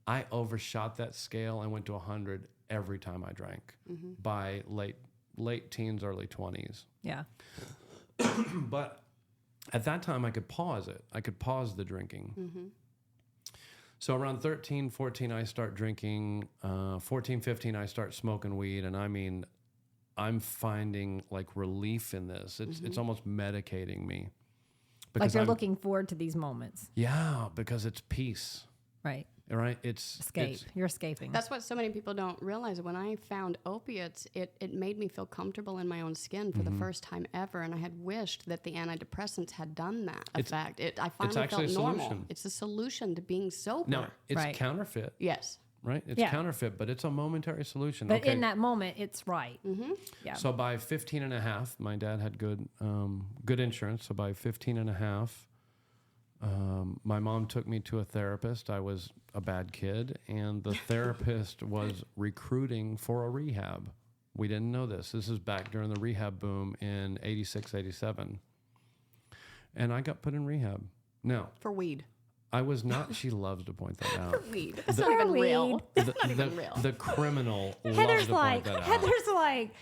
I overshot that scale and went to 100 every time I drank by late teens, early 20s. Yeah. But at that time, I could pause it. I could pause the drinking. Mm-hmm. So around 13, 14, I start drinking. 14, 15, I start smoking weed. And I mean, I'm finding like relief in this. It's almost medicating me. Like you're looking forward to these moments. Yeah, because it's peace. Right. Right? It's Escape. You're escaping. That's what so many people don't realize. When I found opiates, it made me feel comfortable in my own skin for the first time ever. And I had wished that the antidepressants had done that effect. I finally felt normal. It's a solution to being sober. No, it's counterfeit. Yes. Right? It's counterfeit, but it's a momentary solution. But in that moment, it's right. Mm-hmm. Yeah. So by 15 and a half, my dad had good insurance. So by 15 and a half, my mom took me to a therapist. I was a bad kid, and the therapist was recruiting for a rehab. We didn't know this. This is back during the rehab boom in 86, 87. And I got put in rehab. Now, For weed. I was not, she loves to point that out. For weed. That's not even real. That's not even the, real. the criminal loves Heather's to like, point that out. Heather's like,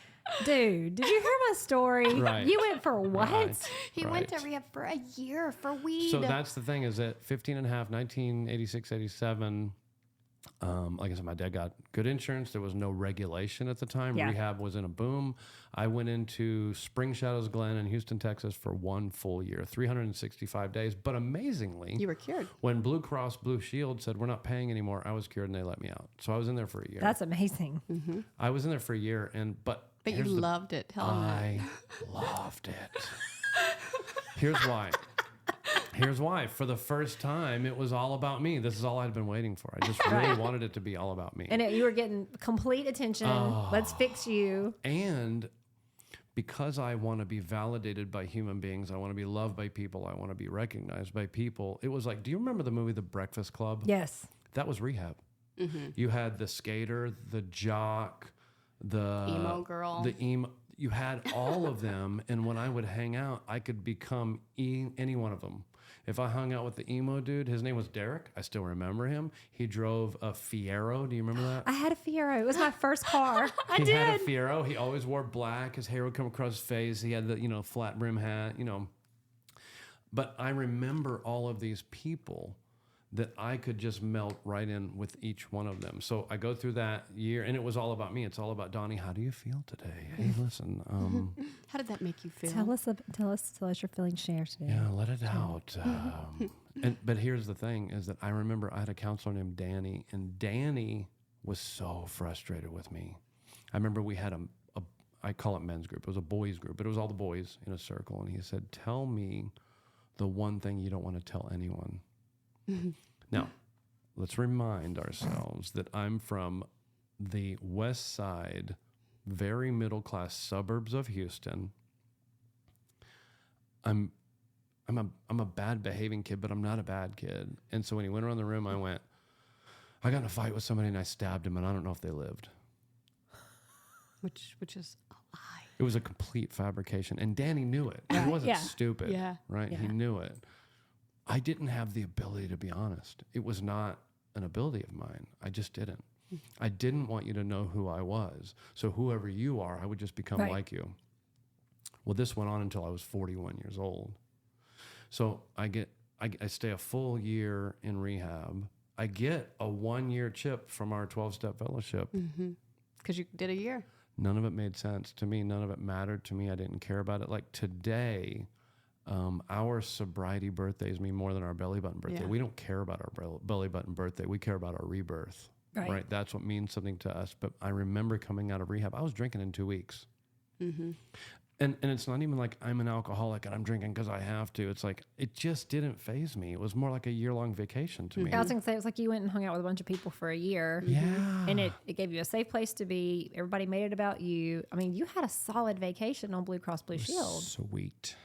dude, did you hear my story? Right. You went for what? Right. He went to rehab for a year for weed. So that's the thing, is that 15 and a half, 1986, 87, like I said, my dad got good insurance. There was no regulation at the time. Yeah. Rehab was in a boom. I went into Spring Shadows Glen in Houston, Texas for 1 full year, 365 days. But amazingly, You were cured. when Blue Cross Blue Shield said, we're not paying anymore, I was cured and they let me out. So I was in there for a year. That's amazing. I was in there for a year, but But you here's the- loved it. Tell him that. I loved it. Here's why. Here's why. For the first time, it was all about me. This is all I'd been waiting for. I just really wanted it to be all about me. And you were getting complete attention. Let's fix you. And because I want to be validated by human beings, I want to be loved by people, I want to be recognized by people, it was like, do you remember the movie The Breakfast Club? Yes. That was rehab. You had the skater, the jock, the Emo girl. the emo. You had all of them, and when I would hang out, I could become any one of them. If I hung out with the emo dude, his name was Derek. I still remember him. He drove a Fiero. Do you remember that? I had a Fiero. It was my first car. I He did. had a Fiero. He always wore black. His hair would come across his face. He had the flat brim hat. But I remember all of these people that I could just melt right in with each one of them. So I go through that year, and it was all about me. It's all about, Donnie, how do you feel today? Hey, listen. How did that make you feel? Tell us your feelings. Share today. Yeah, let it out. But here's the thing, is that I remember I had a counselor named Danny, and Danny was so frustrated with me. I remember we had I call it men's group. It was a boys group, but it was all the boys in a circle. And he said, tell me the one thing you don't want to tell anyone. Now, let's remind ourselves that I'm from the west side, very middle-class suburbs of Houston. I'm a bad behaving kid, but I'm not a bad kid. And so when he went around the room, I got in a fight with somebody and I stabbed him, and I don't know if they lived. Which is a lie. It was a complete fabrication. And Danny knew it. He Right, wasn't yeah. stupid. Yeah, Right? yeah. He knew it. I didn't have the ability to be honest. It was not an ability of mine. I just didn't. I didn't want you to know who I was. So whoever you are, I would just become Right. like you. Well, this went on until I was 41 years old. So I stay a full year in rehab. I get a 1-year chip from our 12-step fellowship. Because you did a year. None of it made sense to me. None of it mattered to me. I didn't care about it. Like today, our sobriety birthdays mean more than our belly button birthday. Yeah. We don't care about our belly button birthday. We care about our rebirth. Right. That's what means something to us. But I remember coming out of rehab. I was drinking in 2 weeks. And it's not even like I'm an alcoholic and I'm drinking because I have to. It's like, it just didn't faze me. It was more like a year-long vacation to me. I was going to say, it was like you went and hung out with a bunch of people for a year. Yeah. And it gave you a safe place to be. Everybody made it about you. I mean, you had a solid vacation on Blue Cross Blue Shield. Sweet.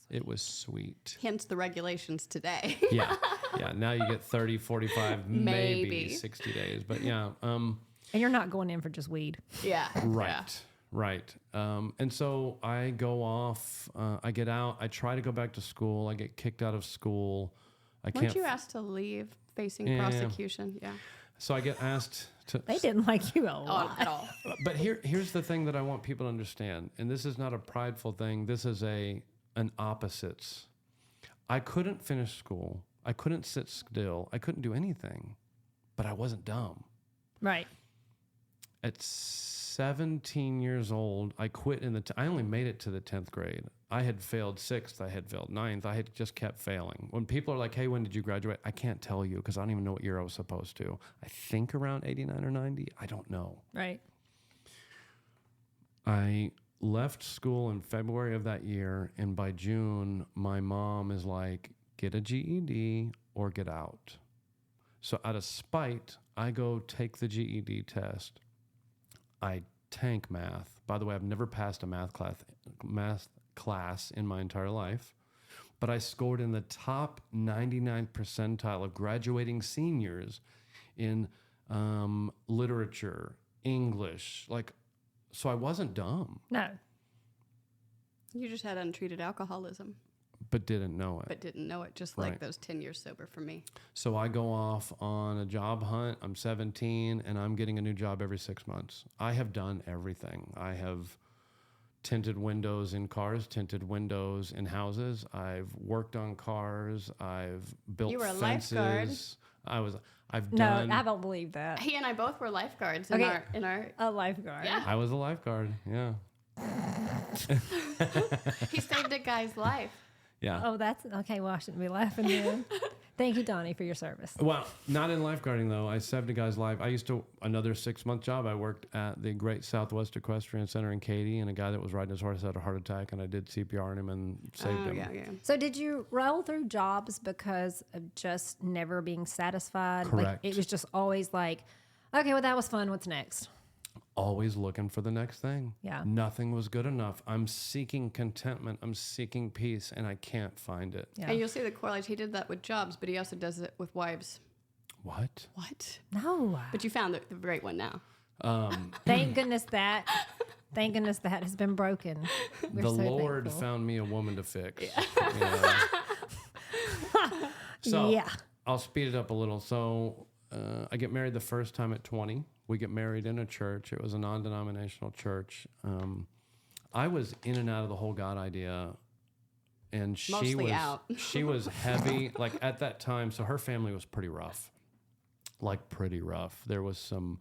It was sweet. Hence the regulations today. Yeah. Yeah. Now you get 30, 45, maybe Maybe. 60 days. But yeah. And you're not going in for just weed. Yeah. Right. Yeah. Right. And so I go off, I get out, I try to go back to school. I get kicked out of school. Weren't you asked to leave facing Yeah. prosecution? Yeah. So I get asked to. They didn't like you a lot. At all. But here's the thing that I want people to understand. And this is not a prideful thing. This is an opposites. I couldn't finish school. I couldn't sit still. I couldn't do anything, but I wasn't dumb. Right. At 17 years old, I quit I only made it to the 10th grade. I had failed 6th. I had failed 9th. I had just kept failing. When people are like, hey, when did you graduate? I can't tell you because I don't even know what year I was supposed to. I think around 89 or 90. I don't know. Right. I left school in February of that year, and by June, my mom is like, get a GED or get out. So out of spite, I go take the GED test. I tank math. By the way, I've never passed a math class in my entire life, but I scored in the top 99th percentile of graduating seniors in literature, English, so I wasn't dumb. No. You just had untreated alcoholism. But didn't know it. But didn't know it, just Right. like those 10 years sober for me. So I go off on a job hunt. I'm 17, and I'm getting a new job every 6 months. I have done everything. I have tinted windows in cars, tinted windows in houses. I've worked on cars. I've built You were a fences. lifeguard. I've No, done. I don't believe that. He and I both were lifeguards Okay. in our A lifeguard. Yeah. I was a lifeguard. Yeah. He saved a guy's life. Yeah. Oh, that's okay. Well, I shouldn't be laughing then. Thank you, Donnie, for your service. Well, not in lifeguarding though. I saved a guy's life. I used to another 6-month job. I worked at the Great Southwest Equestrian Center in Katy, and a guy that was riding his horse had a heart attack, and I did CPR on him and saved him. Yeah. So, did you roll through jobs because of just never being satisfied? Like, Correct. it was just always like, okay, well, that was fun. What's next? Always looking for the next thing. Yeah. Nothing was good enough. I'm seeking contentment. I'm seeking peace, and I can't find it. Yeah. And you'll see the correlation. He did that with jobs, but he also does it with wives. What? What? No. But you found the great one now. Thank goodness that has been broken. We're The so Lord thankful. found me a woman to fix. Yeah. So Yeah. I'll speed it up a little. So I get married the first time at 20. We get married in a church. It was a non-denominational church. I was in and out of the whole God idea, and she Mostly was out. she was heavy. Like at that time, so her family was pretty rough, pretty rough. There was some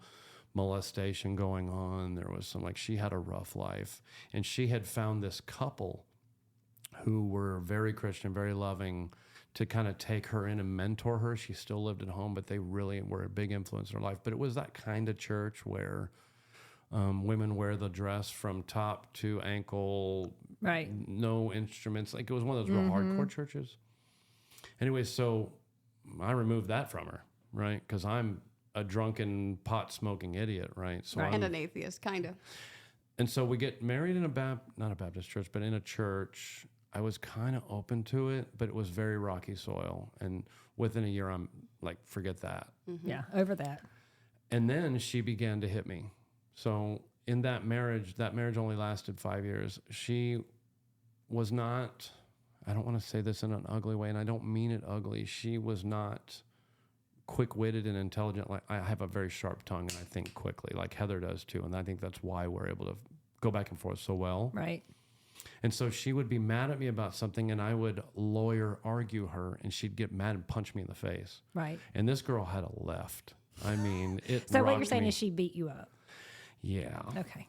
molestation going on. There was some she had a rough life, and she had found this couple who were very Christian, very loving, to kind of take her in and mentor her. She still lived at home, but they really were a big influence in her life. But it was that kind of church where women wear the dress from top to ankle, Right. no instruments. It was one of those real hardcore churches. Anyway, so I removed that from her, right? Because I'm a drunken, pot-smoking idiot, right? So Right. And an atheist, kind of. And so we get married in not a Baptist church, but in a church. I was kind of open to it, but it was very rocky soil. And within a year, I'm like, forget that. Yeah. Over that. And then she began to hit me. So in that marriage only lasted 5 years. She was not, I don't want to say this in an ugly way, and I don't mean it ugly. She was not quick-witted and intelligent. Like I have a very sharp tongue, and I think quickly, like Heather does too. And I think that's why we're able to go back and forth so well. Right. And so she would be mad at me about something, and I would lawyer argue her, and she'd get mad and punch me in the face. Right. And this girl had a left. I mean, it So what you're rocked saying me. is she beat you up. Yeah. Okay.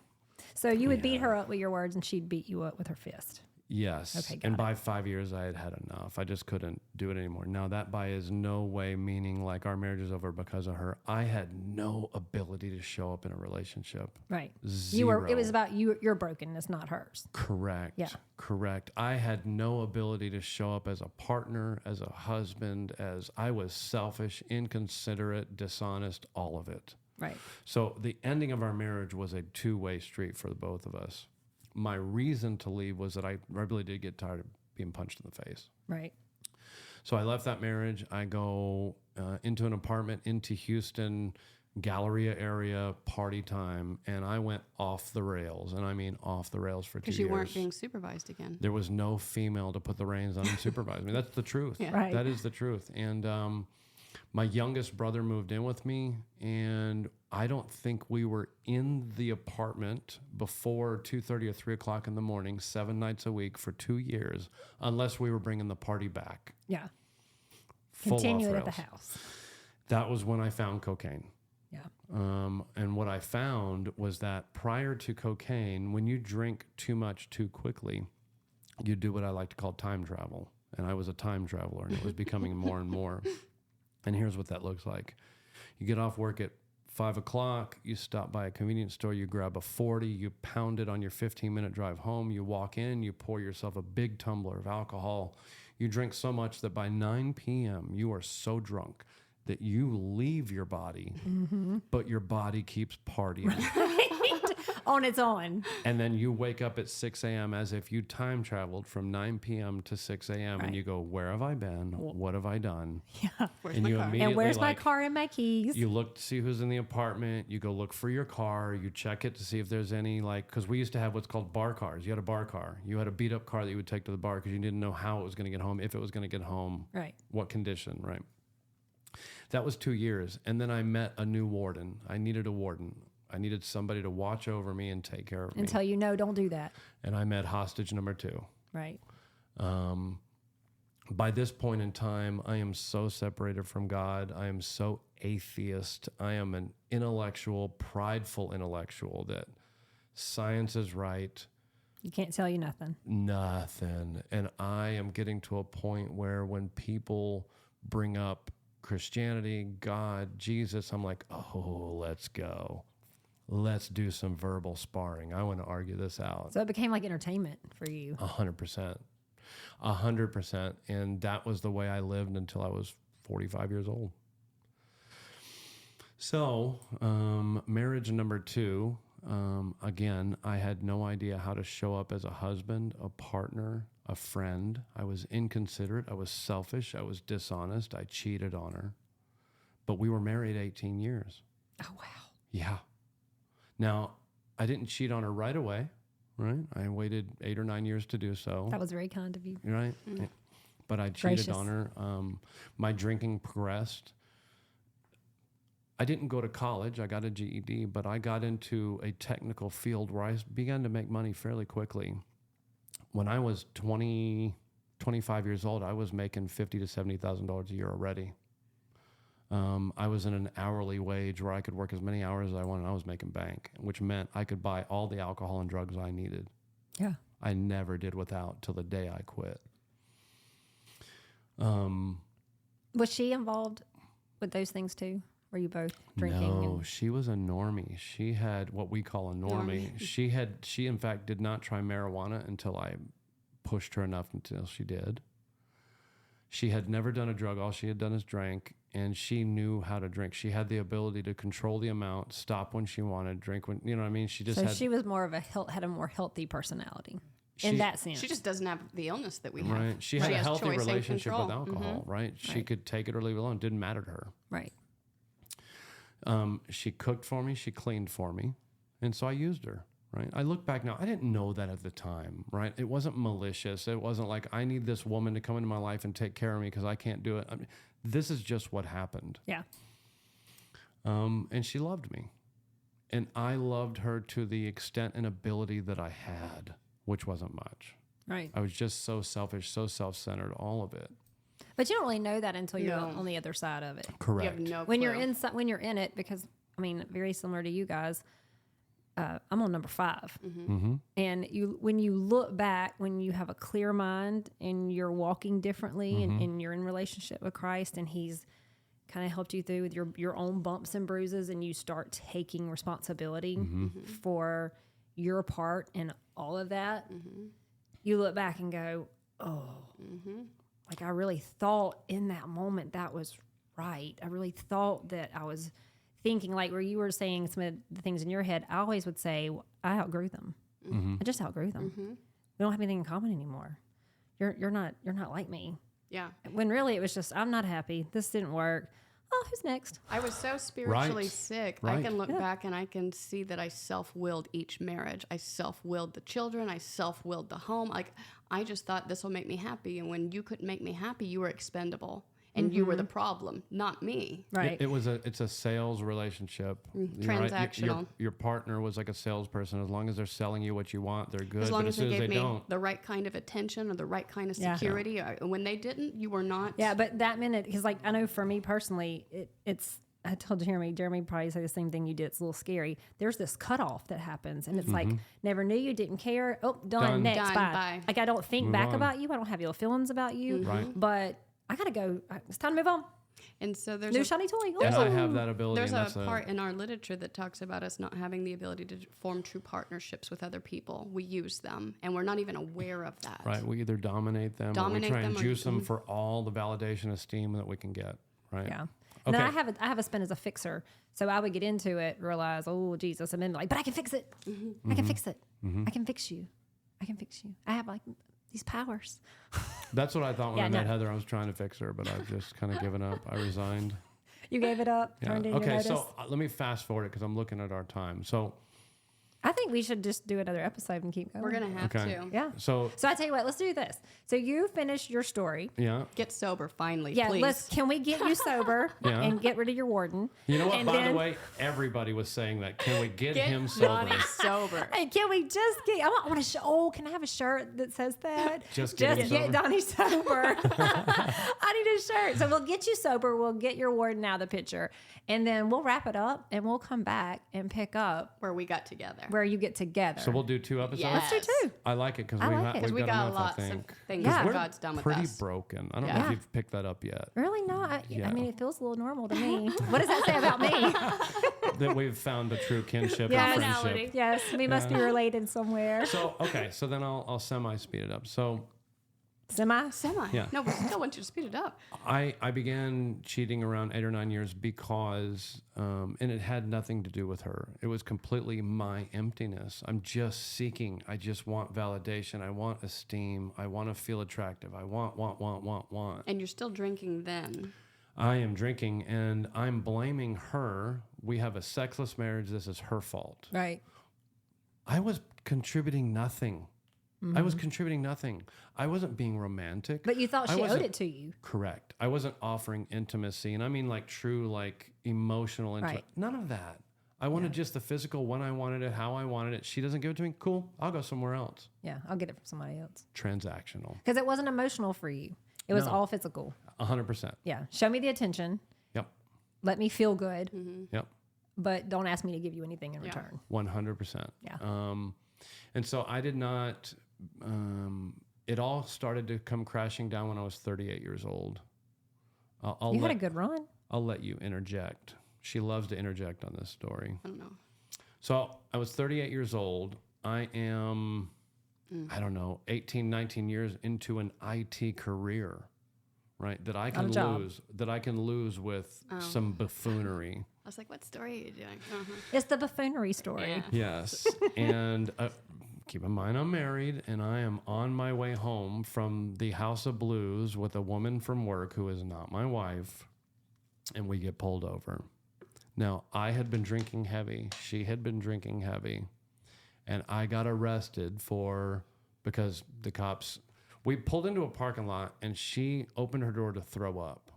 So you would beat her up with your words, and she'd beat you up with her fist. Yes. Okay, got And it. by 5 years, I had enough. I just couldn't do it anymore. Now, that by is no way meaning like our marriage is over because of her. I had no ability to show up in a relationship. Right. Zero. It was about your brokenness, not hers. Correct. Yeah. Correct. I had no ability to show up as a partner, as a husband, as I was selfish, inconsiderate, dishonest, all of it. Right. So the ending of our marriage was a two-way street for the both of us. My reason to leave was that I really did get tired of being punched in the face. Right. So I left that marriage. I go into an apartment into Houston, Galleria area, party time, and I went off the rails. And I mean off the rails for 2 years. Because you weren't being supervised again. There was no female to put the reins on and supervise me. That's the truth. Yeah. Right. That is the truth. And my youngest brother moved in with me, and I don't think we were in the apartment before 2:30 or 3 o'clock in the morning, 7 nights a week for 2 years, unless we were bringing the party back. Yeah. Full Continue off it at the rails. house. That was when I found cocaine. Yeah. And what I found was that prior to cocaine, when you drink too much too quickly, you do what I like to call time travel. And I was a time traveler, and it was becoming more and more. And here's what that looks like. You get off work at 5 o'clock, you stop by a convenience store, you grab a 40, you pound it on your 15-minute drive home, you walk in, you pour yourself a big tumbler of alcohol. You drink so much that by 9 p.m., you are so drunk that you leave your body, but your body keeps partying. On its own. And then you wake up at 6 a.m. as if you time traveled from 9 p.m. to 6 a.m. And you go, where have I been? What have I done? Yeah. Where's And my you car? immediately And where's my like, car and my keys? you look to see who's in the apartment. You go look for your car. You check it to see if there's any, like, because we used to have what's called bar cars. You had a bar car. You had a beat up car that you would take to the bar because you didn't know how it was going to get home, if it was going to get home, Right. what condition, right? That was 2 years. And then I met a new warden. I needed a warden. I needed somebody to watch over me and take care of me. And tell you, no, don't do that. And I met hostage number 2. Right. By this point in time, I am so separated from God. I am so atheist. I am an intellectual, prideful intellectual that science is right, You can't tell you nothing. nothing. And I am getting to a point where when people bring up Christianity, God, Jesus, I'm like, oh, let's go. Let's do some verbal sparring. I want to argue this out. So it became like entertainment for you. 100%. 100%. And that was the way I lived until I was 45 years old. So, marriage number 2, again, I had no idea how to show up as a husband, a partner, a friend. I was inconsiderate. I was selfish. I was dishonest. I cheated on her. But we were married 18 years. Oh, wow. Yeah. Now, I didn't cheat on her right away, right? I waited 8 or 9 years to do so. That was very kind of you. Right? But I cheated on her. My drinking progressed. I didn't go to college. I got a GED, but I got into a technical field where I began to make money fairly quickly. When I was 25 years old, I was making $50,000 to $70,000 a year already. I was in an hourly wage where I could work as many hours as I wanted. I was making bank, which meant I could buy all the alcohol and drugs I needed. Yeah. I never did without till the day I quit. Was she involved with those things too? Were you both drinking? No, she was a normie. She had what we call a normie. She in fact did not try marijuana until I pushed her enough until she did. She had never done a drug. All she had done is drank, and she knew how to drink. She had the ability to control the amount, stop when she wanted, drink when, you know what I mean? She just So had. she was more of had a more healthy personality in that sense. She just doesn't have the illness that we have. Right. She had a has healthy choice and relationship with control. alcohol, right? She Right. could take it or leave it alone. It didn't matter to her. Right. She cooked for me. She cleaned for me. And so I used her, right? I look back now. I didn't know that at the time, right? It wasn't malicious. It wasn't like I need this woman to come into my life and take care of me because I can't do it. I mean, this is just what happened. Yeah. And she loved me. And I loved her to the extent and ability that I had, which wasn't much. Right. I was just so selfish, so self-centered, all of it. But you don't really know that until you're No. on the other side of it. Correct. You have no When clue. when you're in it, because I mean, very similar to you guys. I'm on number 5, and when you look back, when you have a clear mind and you're walking differently, and you're in relationship with Christ, and He's kind of helped you through with your own bumps and bruises, and you start taking responsibility for your part in all of that, you look back and go, oh, like I really thought in that moment that was right. I really thought that I was thinking, like where you were saying some of the things in your head, I always would say, well, I outgrew them. I just outgrew them. We don't have anything in common anymore. You're not like me. Yeah. When really it was just, I'm not happy. This didn't work. Oh, who's next? I was so spiritually Right. sick. Right. I can look back and I can see that I self-willed each marriage. I self-willed the children. I self-willed the home. Like, I just thought this will make me happy. And when you couldn't make me happy, you were expendable. And you were the problem, not me. Right. It's a sales relationship. You're right. Transactional. Your partner was like a salesperson. As long as they're selling you what you want, they're good. As long but as as soon they as gave they me don't, the right kind of attention or the right kind of Yeah. security. When they didn't, you were not. Yeah, but that minute, because like I know for me personally, it's I told Jeremy probably say the same thing you did. It's a little scary. There's this cutoff that happens, and it's like, never knew you, didn't care. Oh, done. Next, Done, bye. bye. Like, I don't think Move back on. about you. I don't have ill feelings about you. Right. But I got to go. It's time to move on. And so there's New a, shiny toy. And Ooh. I have that ability. there's and a that's part in our literature that talks about us not having the ability to form true partnerships with other people. We use them, and we're not even aware of that. Right. We either dominate them or we Dominate try and them or- juice them for all the validation, esteem that we can get. Right. Yeah. Okay. Now I have a spin as a fixer, so I would get into it, realize, oh Jesus, and then like, but I can fix it. I can fix it. I can fix you. I can fix you. I have like these powers. That's what I thought when Yeah, I met no. Heather. I was trying to fix her, but I've just kind of given up. I resigned. You gave it up. Yeah. Turned in your Okay. notice. So let me fast forward it because I'm looking at our time. So, I think we should just do another episode and keep going. We're gonna have Okay. to Yeah. so So I tell you what, let's do this. So you finish your story. yeah. get sober finally. Yeah, please. can we get you sober Yeah. and get rid of your warden? You know what? And By then- the way, everybody was saying that. Can we get, Get him sober? Donnie sober. Hey, can we just get? I want a show. Oh, can I have a shirt that says that? Just get him sober? Donnie sober. I need a shirt. So we'll get you sober. We'll get your warden out of the picture, and then we'll wrap it up, and we'll come back and pick up Where we got together. where you get together. So we'll do 2 episodes. Yes. Let's do 2. I like it because I we've, like it. 'Cause we've we got got enough, lots I of think. things Yeah. that We're God's done with pretty us. broken. I don't know Yeah. if you've picked that up yet. Really not. I Yeah. mean, it feels a little normal to me. What does that say about me? That we've found a true kinship Yes. and Commonality. friendship. Yes, we must be related somewhere. So okay, so then I'll semi speed it up. So Semi. Yeah. No, we still want you to speed it up. I began cheating around 8 or 9 years because, and it had nothing to do with her. It was completely my emptiness. I'm just seeking. I just want validation. I want esteem. I want to feel attractive. I want. And you're still drinking then. I am drinking and I'm blaming her. We have a sexless marriage. This is her fault. Right. I was contributing nothing. I was contributing nothing. I wasn't being romantic. But you thought I she owed wasn't- it to you. Correct. I wasn't offering intimacy, and I mean like true, like emotional intimacy. Right. None of that. I wanted just the physical when I wanted it, how I wanted it. She doesn't give it to me. Cool. I'll go somewhere else. Yeah, I'll get it from somebody else. Transactional. Because it wasn't emotional for you. It was No. all physical. 100%. Yeah. Show me the attention. Yep. Let me feel good. Yep. But don't ask me to give you anything in Yeah. return. 100%. Yeah. And so I did not. It all started to come crashing down when I was 38 years old. I'll You let, had a good run. I'll let you interject. She loves to interject on this story. I don't know. So I was 38 years old. I am, I don't know, 18, 19 years into an IT career, right? That I can job. lose with some buffoonery. I was like, what story are you doing? Uh-huh. It's the buffoonery story. Yeah. Yes. And keep in mind, I'm married and I am on my way home from the House of Blues with a woman from work who is not my wife. And we get pulled over. Now, I had been drinking heavy. She had been drinking heavy. And I got arrested because the cops, we pulled into a parking lot and she opened her door to throw up.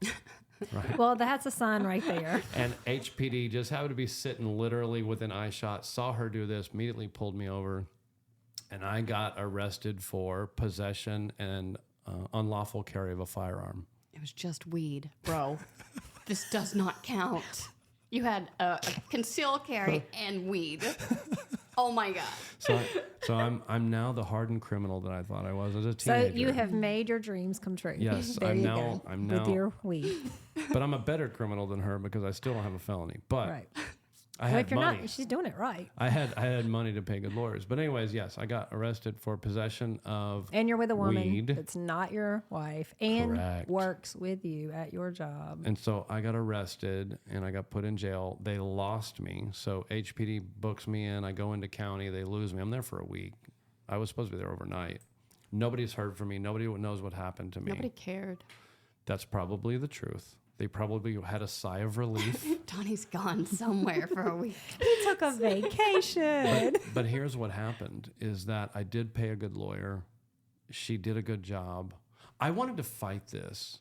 Right. Well, that's a sign right there. And HPD just happened to be sitting literally within eye shot, saw her do this, immediately pulled me over. And I got arrested for possession and unlawful carry of a firearm. It was just weed, bro. This does not count. You had a concealed carry and weed. Oh my God. So I'm now the hardened criminal that I thought I was as a So teenager. you have made your dreams come true. Yes, there I'm you now- go. I'm with now- your weed. But I'm a better criminal than her because I still don't have a felony. But Right. I Well, had if you're money. not, she's doing it right. I had money to pay good lawyers. But anyways, yes, I got arrested for possession of And you're with a woman weed. that's not your wife and Correct. works with you at your job. And so I got arrested and I got put in jail. They lost me. So HPD books me in. I go into county. They lose me. I'm there for a week. I was supposed to be there overnight. Nobody's heard from me. Nobody knows what happened to me. Nobody cared. That's probably the truth. They probably had a sigh of relief. Donnie's gone somewhere for a week. He took a vacation. But here's what happened is that I did pay a good lawyer. She did a good job. I wanted to fight this.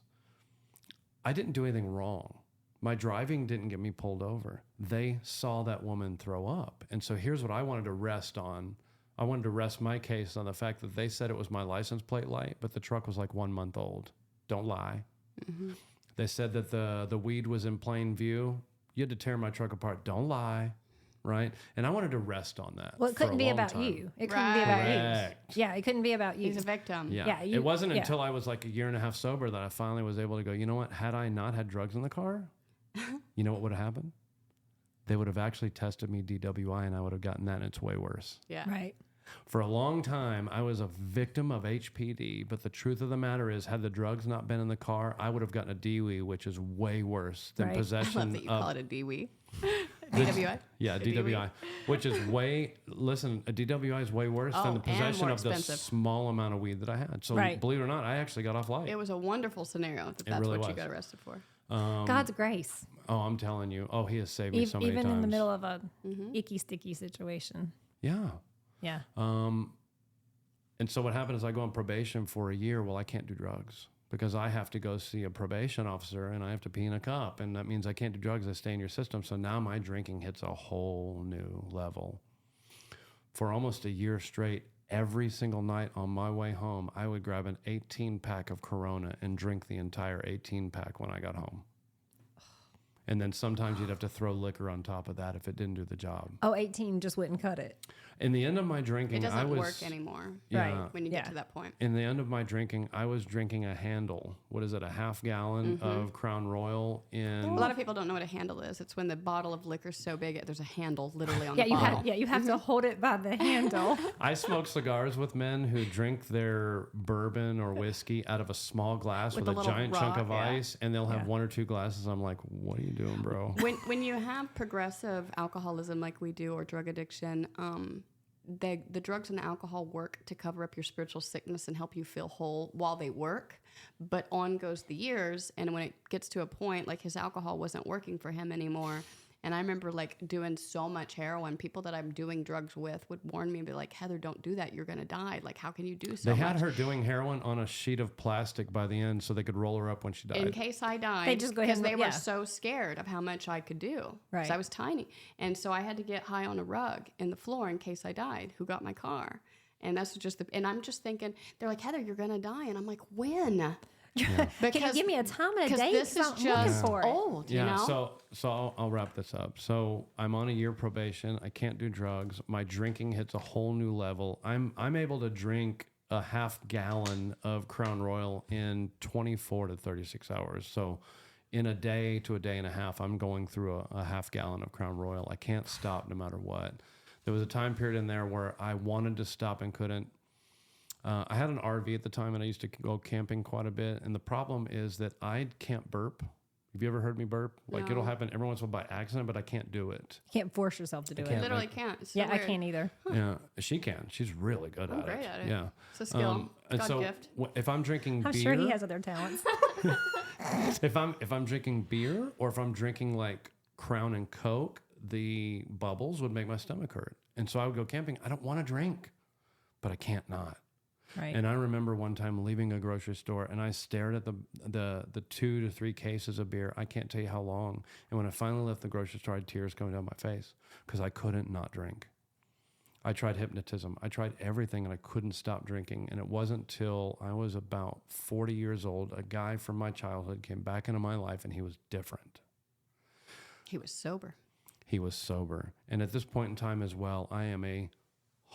I didn't do anything wrong. My driving didn't get me pulled over. They saw that woman throw up. And so here's what I wanted to rest on. I wanted to rest my case on the fact that they said it was my license plate light, but the truck was like 1 month old. Don't lie. They said that the weed was in plain view. You had to tear my truck apart. Don't lie. Right. And I wanted to rest on that. Well, it couldn't be about you. It couldn't be about Correct. you. Yeah, it couldn't be about you. He's a victim. Yeah. It wasn't until I was like a year and a half sober that I finally was able to go, you know what? Had I not had drugs in the car, you know what would have happened? They would have actually tested me DWI and I would have gotten that, and it's way worse. Yeah. Right. For a long time, I was a victim of HPD, but the truth of the matter is, had the drugs not been in the car, I would have gotten a DWI, which is way worse than Right. possession I love that you of... call it a DWI. DWI? Yeah, A DWI, which is way, listen, a DWI is way worse than the and possession more of the expensive. small amount of weed that I had. So Right. believe it or not, I actually got off light. It was a wonderful scenario. That's really what you was. got arrested for. God's grace. Oh, I'm telling you. Oh, he has saved me so many Even times. in the middle of a icky, sticky situation. Yeah. Yeah. And so what happened is I go on probation for a year. Well, I can't do drugs because I have to go see a probation officer and I have to pee in a cup. And that means I can't do drugs. I stay in your system. So now my drinking hits a whole new level. For almost a year straight, every single night on my way home, I would grab an 18-pack of Corona and drink the entire 18-pack when I got home. And then sometimes you'd have to throw liquor on top of that if it didn't do the job. Oh, 18 just wouldn't cut it. In the end of my drinking, It doesn't I was... work anymore Yeah. when you get Yeah. to that point. In the end of my drinking, I was drinking a handle. What is it? A half gallon of Crown Royal in... A lot of people don't know what a handle is. It's when the bottle of liquor's so big, there's a handle literally on Yeah, the you bottle. have you have to hold it by the handle. I smoke cigars with men who drink their bourbon or whiskey out of a small glass With with, a a little giant chunk rock, of yeah. ice, and they'll have Yeah. 1 or 2 glasses. I'm like, what are you doing, bro? When you have progressive alcoholism like we do, or drug addiction, the drugs and the alcohol work to cover up your spiritual sickness and help you feel whole while they work. But on goes the years, and when it gets to a point, like his alcohol wasn't working for him anymore. And I remember like doing so much heroin. People that I'm doing drugs with would warn me and be like, Heather, don't do that. You're going to die. Like, how can you do so They much? had her doing heroin on a sheet of plastic by the end so they could roll her up when she died. In case I died, They just go ahead because they and- were yeah. so scared of how much I could do. Right. Because I was tiny. And so I had to get high on a rug in the floor in case I died. Who got my car? And that's just and I'm just thinking, they're like, Heather, you're going to die. And I'm like, when? Can you give me a time and a date? This is 'Cause I'm looking just for it. old, you know? So I'll wrap this up. So I'm on a year probation. I can't do drugs. My drinking hits a whole new level. I'm able to drink a half gallon of Crown Royal in 24 to 36 hours. So in a day to a day and a half, I'm going through a half gallon of Crown Royal. I can't stop no matter what. There was a time period in there where I wanted to stop and couldn't. I had an RV at the time, and I used to go camping quite a bit. And the problem is that I can't burp. Have you ever heard me burp? Like, No. it'll happen every once in a while by accident, but I can't do it. You can't force yourself to do can't. it. Literally can't. It's so Yeah, I weird. can't either. Yeah, she can. She's really good I'm at great it. at it. Yeah. It's a skill. And God so gift. if I'm drinking I'm beer, sure he has other talents. if I'm drinking beer or if I'm drinking like Crown and Coke, the bubbles would make my stomach hurt. And so I would go camping. I don't want to drink, but I can't not. Right. And I remember one time leaving a grocery store and I stared at the 2 to 3 cases of beer. I can't tell you how long. And when I finally left the grocery store, I had tears coming down my face because I couldn't not drink. I tried hypnotism. I tried everything and I couldn't stop drinking. And it wasn't till I was about 40 years old, a guy from my childhood came back into my life and he was different. He was sober. He was sober. And at this point in time as well, I am a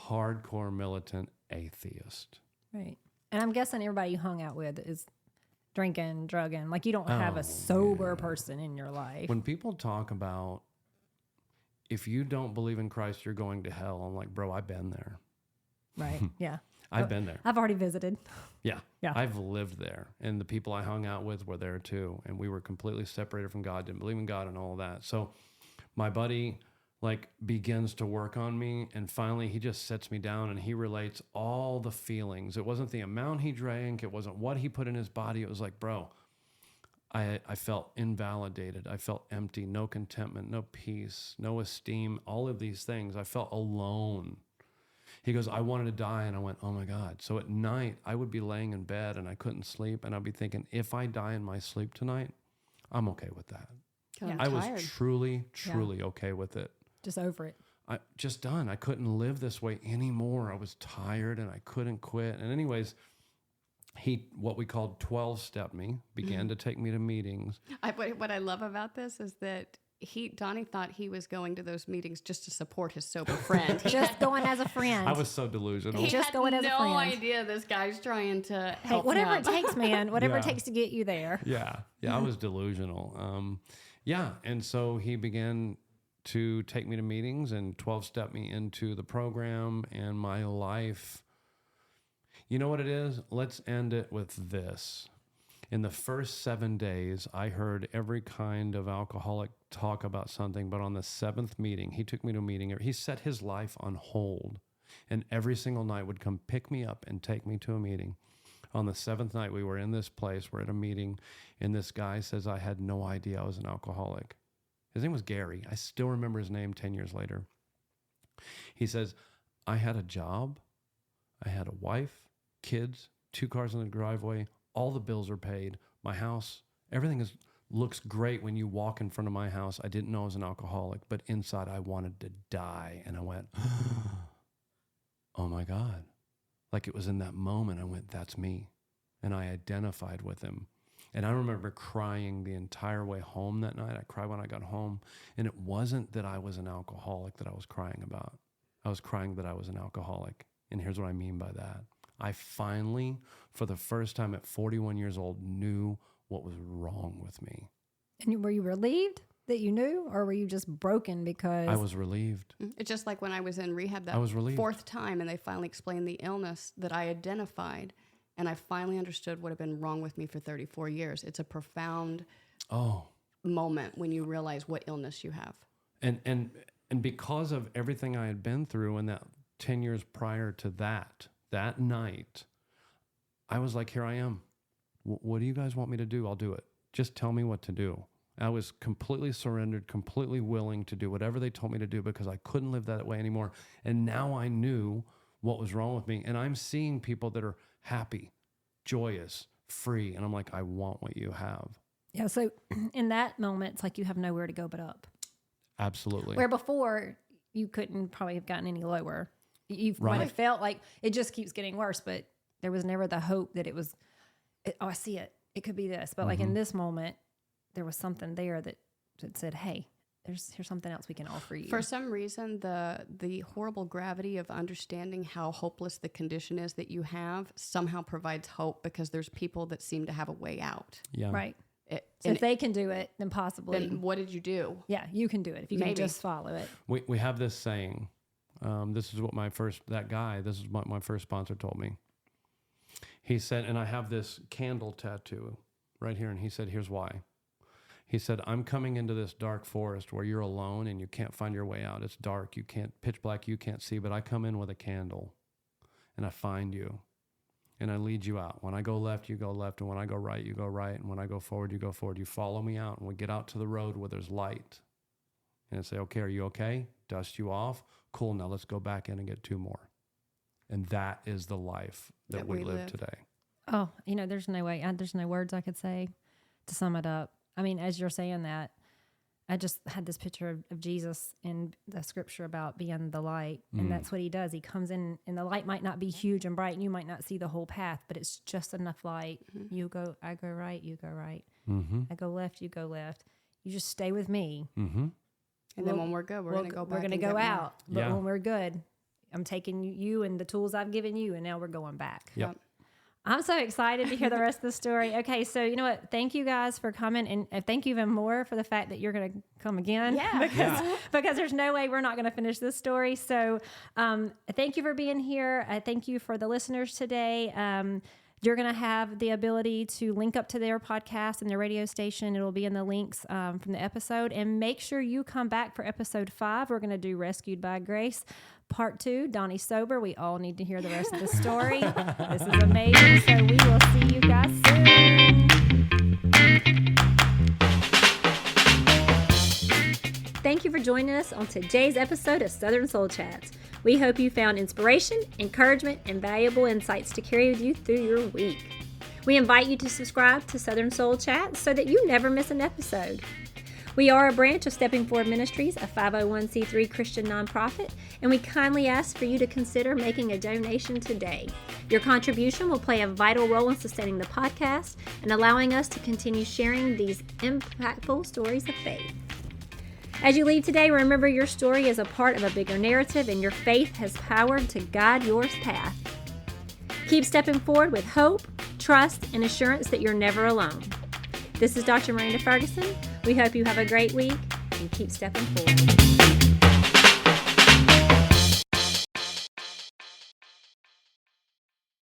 hardcore militant atheist. Right. And I'm guessing everybody you hung out with is drinking, drugging. Like you don't have Oh, a sober person in your life. When people talk about if you don't believe in Christ, you're going to hell, I'm like, bro, I've been there. Right. Yeah. I've been there. I've already visited. Yeah. Yeah. I've lived there. And the people I hung out with were there too. And we were completely separated from God, didn't believe in God and all of that. So my buddy like begins to work on me. And finally he just sets me down and he relates all the feelings. It wasn't the amount he drank. It wasn't what he put in his body. It was like, bro, I felt invalidated. I felt empty, no contentment, no peace, no esteem, all of these things. I felt alone. He goes, I wanted to die. And I went, oh my God. So at night I would be laying in bed and I couldn't sleep. And I'd be thinking, if I die in my sleep tonight, I'm okay with that. I'm I was tired. truly okay with it. Just over it. I just done. I couldn't live this way anymore. I was tired and I couldn't quit. And anyways, he, what we called 12-step me, began to take me to meetings. What I love about this is that Donnie thought he was going to those meetings just to support his sober friend. Just going as a friend. I was so delusional. He Just had going as a no friend. idea this guy's trying to Hey, help whatever him. it takes, man. Whatever it Yeah. takes to get you there. Yeah, I was delusional. And so he began to take me to meetings and 12-step me into the program and my life. You know what it is? Let's end it with this. In the first 7 days, I heard every kind of alcoholic talk about something, but on the 7th meeting, he took me to a meeting. He set his life on hold, and every single night would come pick me up and take me to a meeting. On the 7th night, we were in this place, we're at a meeting, and this guy says, I had no idea I was an alcoholic. His name was Gary. I still remember his name 10 years later. He says, I had a job, I had a wife, kids, 2 cars in the driveway, all the bills are paid, my house, everything looks great when you walk in front of my house. I didn't know I was an alcoholic, but inside I wanted to die. And I went, oh my God. Like it was in that moment, I went, that's me. And I identified with him. And I remember crying the entire way home that night. I cried when I got home. And it wasn't that I was an alcoholic that I was crying about. I was crying that I was an alcoholic. And here's what I mean by that. I finally, for the first time at 41 years old, knew what was wrong with me. And were you relieved that you knew, or were you just broken because... I was relieved. It's just like when I was in rehab that I was relieved. 4th time, and they finally explained the illness that I identified, and I finally understood what had been wrong with me for 34 years. It's a profound moment when you realize what illness you have. And because of everything I had been through in that 10 years prior to that night, I was like, here I am. What do you guys want me to do? I'll do it. Just tell me what to do. I was completely surrendered, completely willing to do whatever they told me to do because I couldn't live that way anymore. And now I knew what was wrong with me. And I'm seeing people that are happy, joyous, free. And I'm like, I want what you have. Yeah, so in that moment, it's like you have nowhere to go but up. Absolutely. Where before, you couldn't probably have gotten any lower. You might Right. have felt like it just keeps getting worse, but there was never the hope that it was, I see it. It could be this. But like in this moment, there was something there that said, hey, here's something else we can offer you. For some reason, the horrible gravity of understanding how hopeless the condition is that you have somehow provides hope because there's people that seem to have a way out. Yeah. Right. So if they can do it, then possibly. Then what did you do? Yeah, you can do it if you can just follow it. We have this saying. This is what my first sponsor told me. He said, and I have this candle tattoo right here, and he said, here's why. He said, I'm coming into this dark forest where you're alone and you can't find your way out. It's dark. You can't, pitch black, you can't see, but I come in with a candle and I find you and I lead you out. When I go left, you go left. And when I go right, you go right. And when I go forward, you go forward. You follow me out and we get out to the road where there's light and I say, okay, are you okay? Dust you off. Cool. Now let's go back in and get 2 more. And that is the life that we live today. Oh, there's no way, there's no words I could say to sum it up. I mean, as you're saying that, I just had this picture of Jesus in the scripture about being the light. And that's what he does. He comes in and the light might not be huge and bright and you might not see the whole path, but it's just enough light. I go right, you go right. I go left, you go left. You just stay with me. And then when we're good, we're going to go back. We're going to and go get out. But when we're good, I'm taking you and the tools I've given you, and now we're going back. Yep. I'm so excited to hear the rest of the story. Okay, so you know what? Thank you guys for coming, and thank you even more for the fact that you're going to come again. Yeah. Because there's no way we're not going to finish this story. So thank you for being here. Thank you for the listeners today. You're going to have the ability to link up to their podcast and their radio station. It'll be in the links from the episode. And make sure you come back for episode 5. We're going to do Rescued by Grace. Part 2, Donnie sober. We all need to hear the rest of the story. This is amazing. So we will see you guys soon. Thank you for joining us on today's episode of Southern Soul Chats. We hope you found inspiration, encouragement, and valuable insights to carry with you through your week. We invite you to subscribe to Southern Soul Chats so that you never miss an episode. We are a branch of Stepping Forward Ministries, a 501c3 Christian nonprofit, and we kindly ask for you to consider making a donation today. Your contribution will play a vital role in sustaining the podcast and allowing us to continue sharing these impactful stories of faith. As you leave today, remember your story is a part of a bigger narrative, and your faith has power to guide your path. Keep stepping forward with hope, trust, and assurance that you're never alone. This is Dr. Miranda Ferguson. We hope you have a great week and keep stepping forward.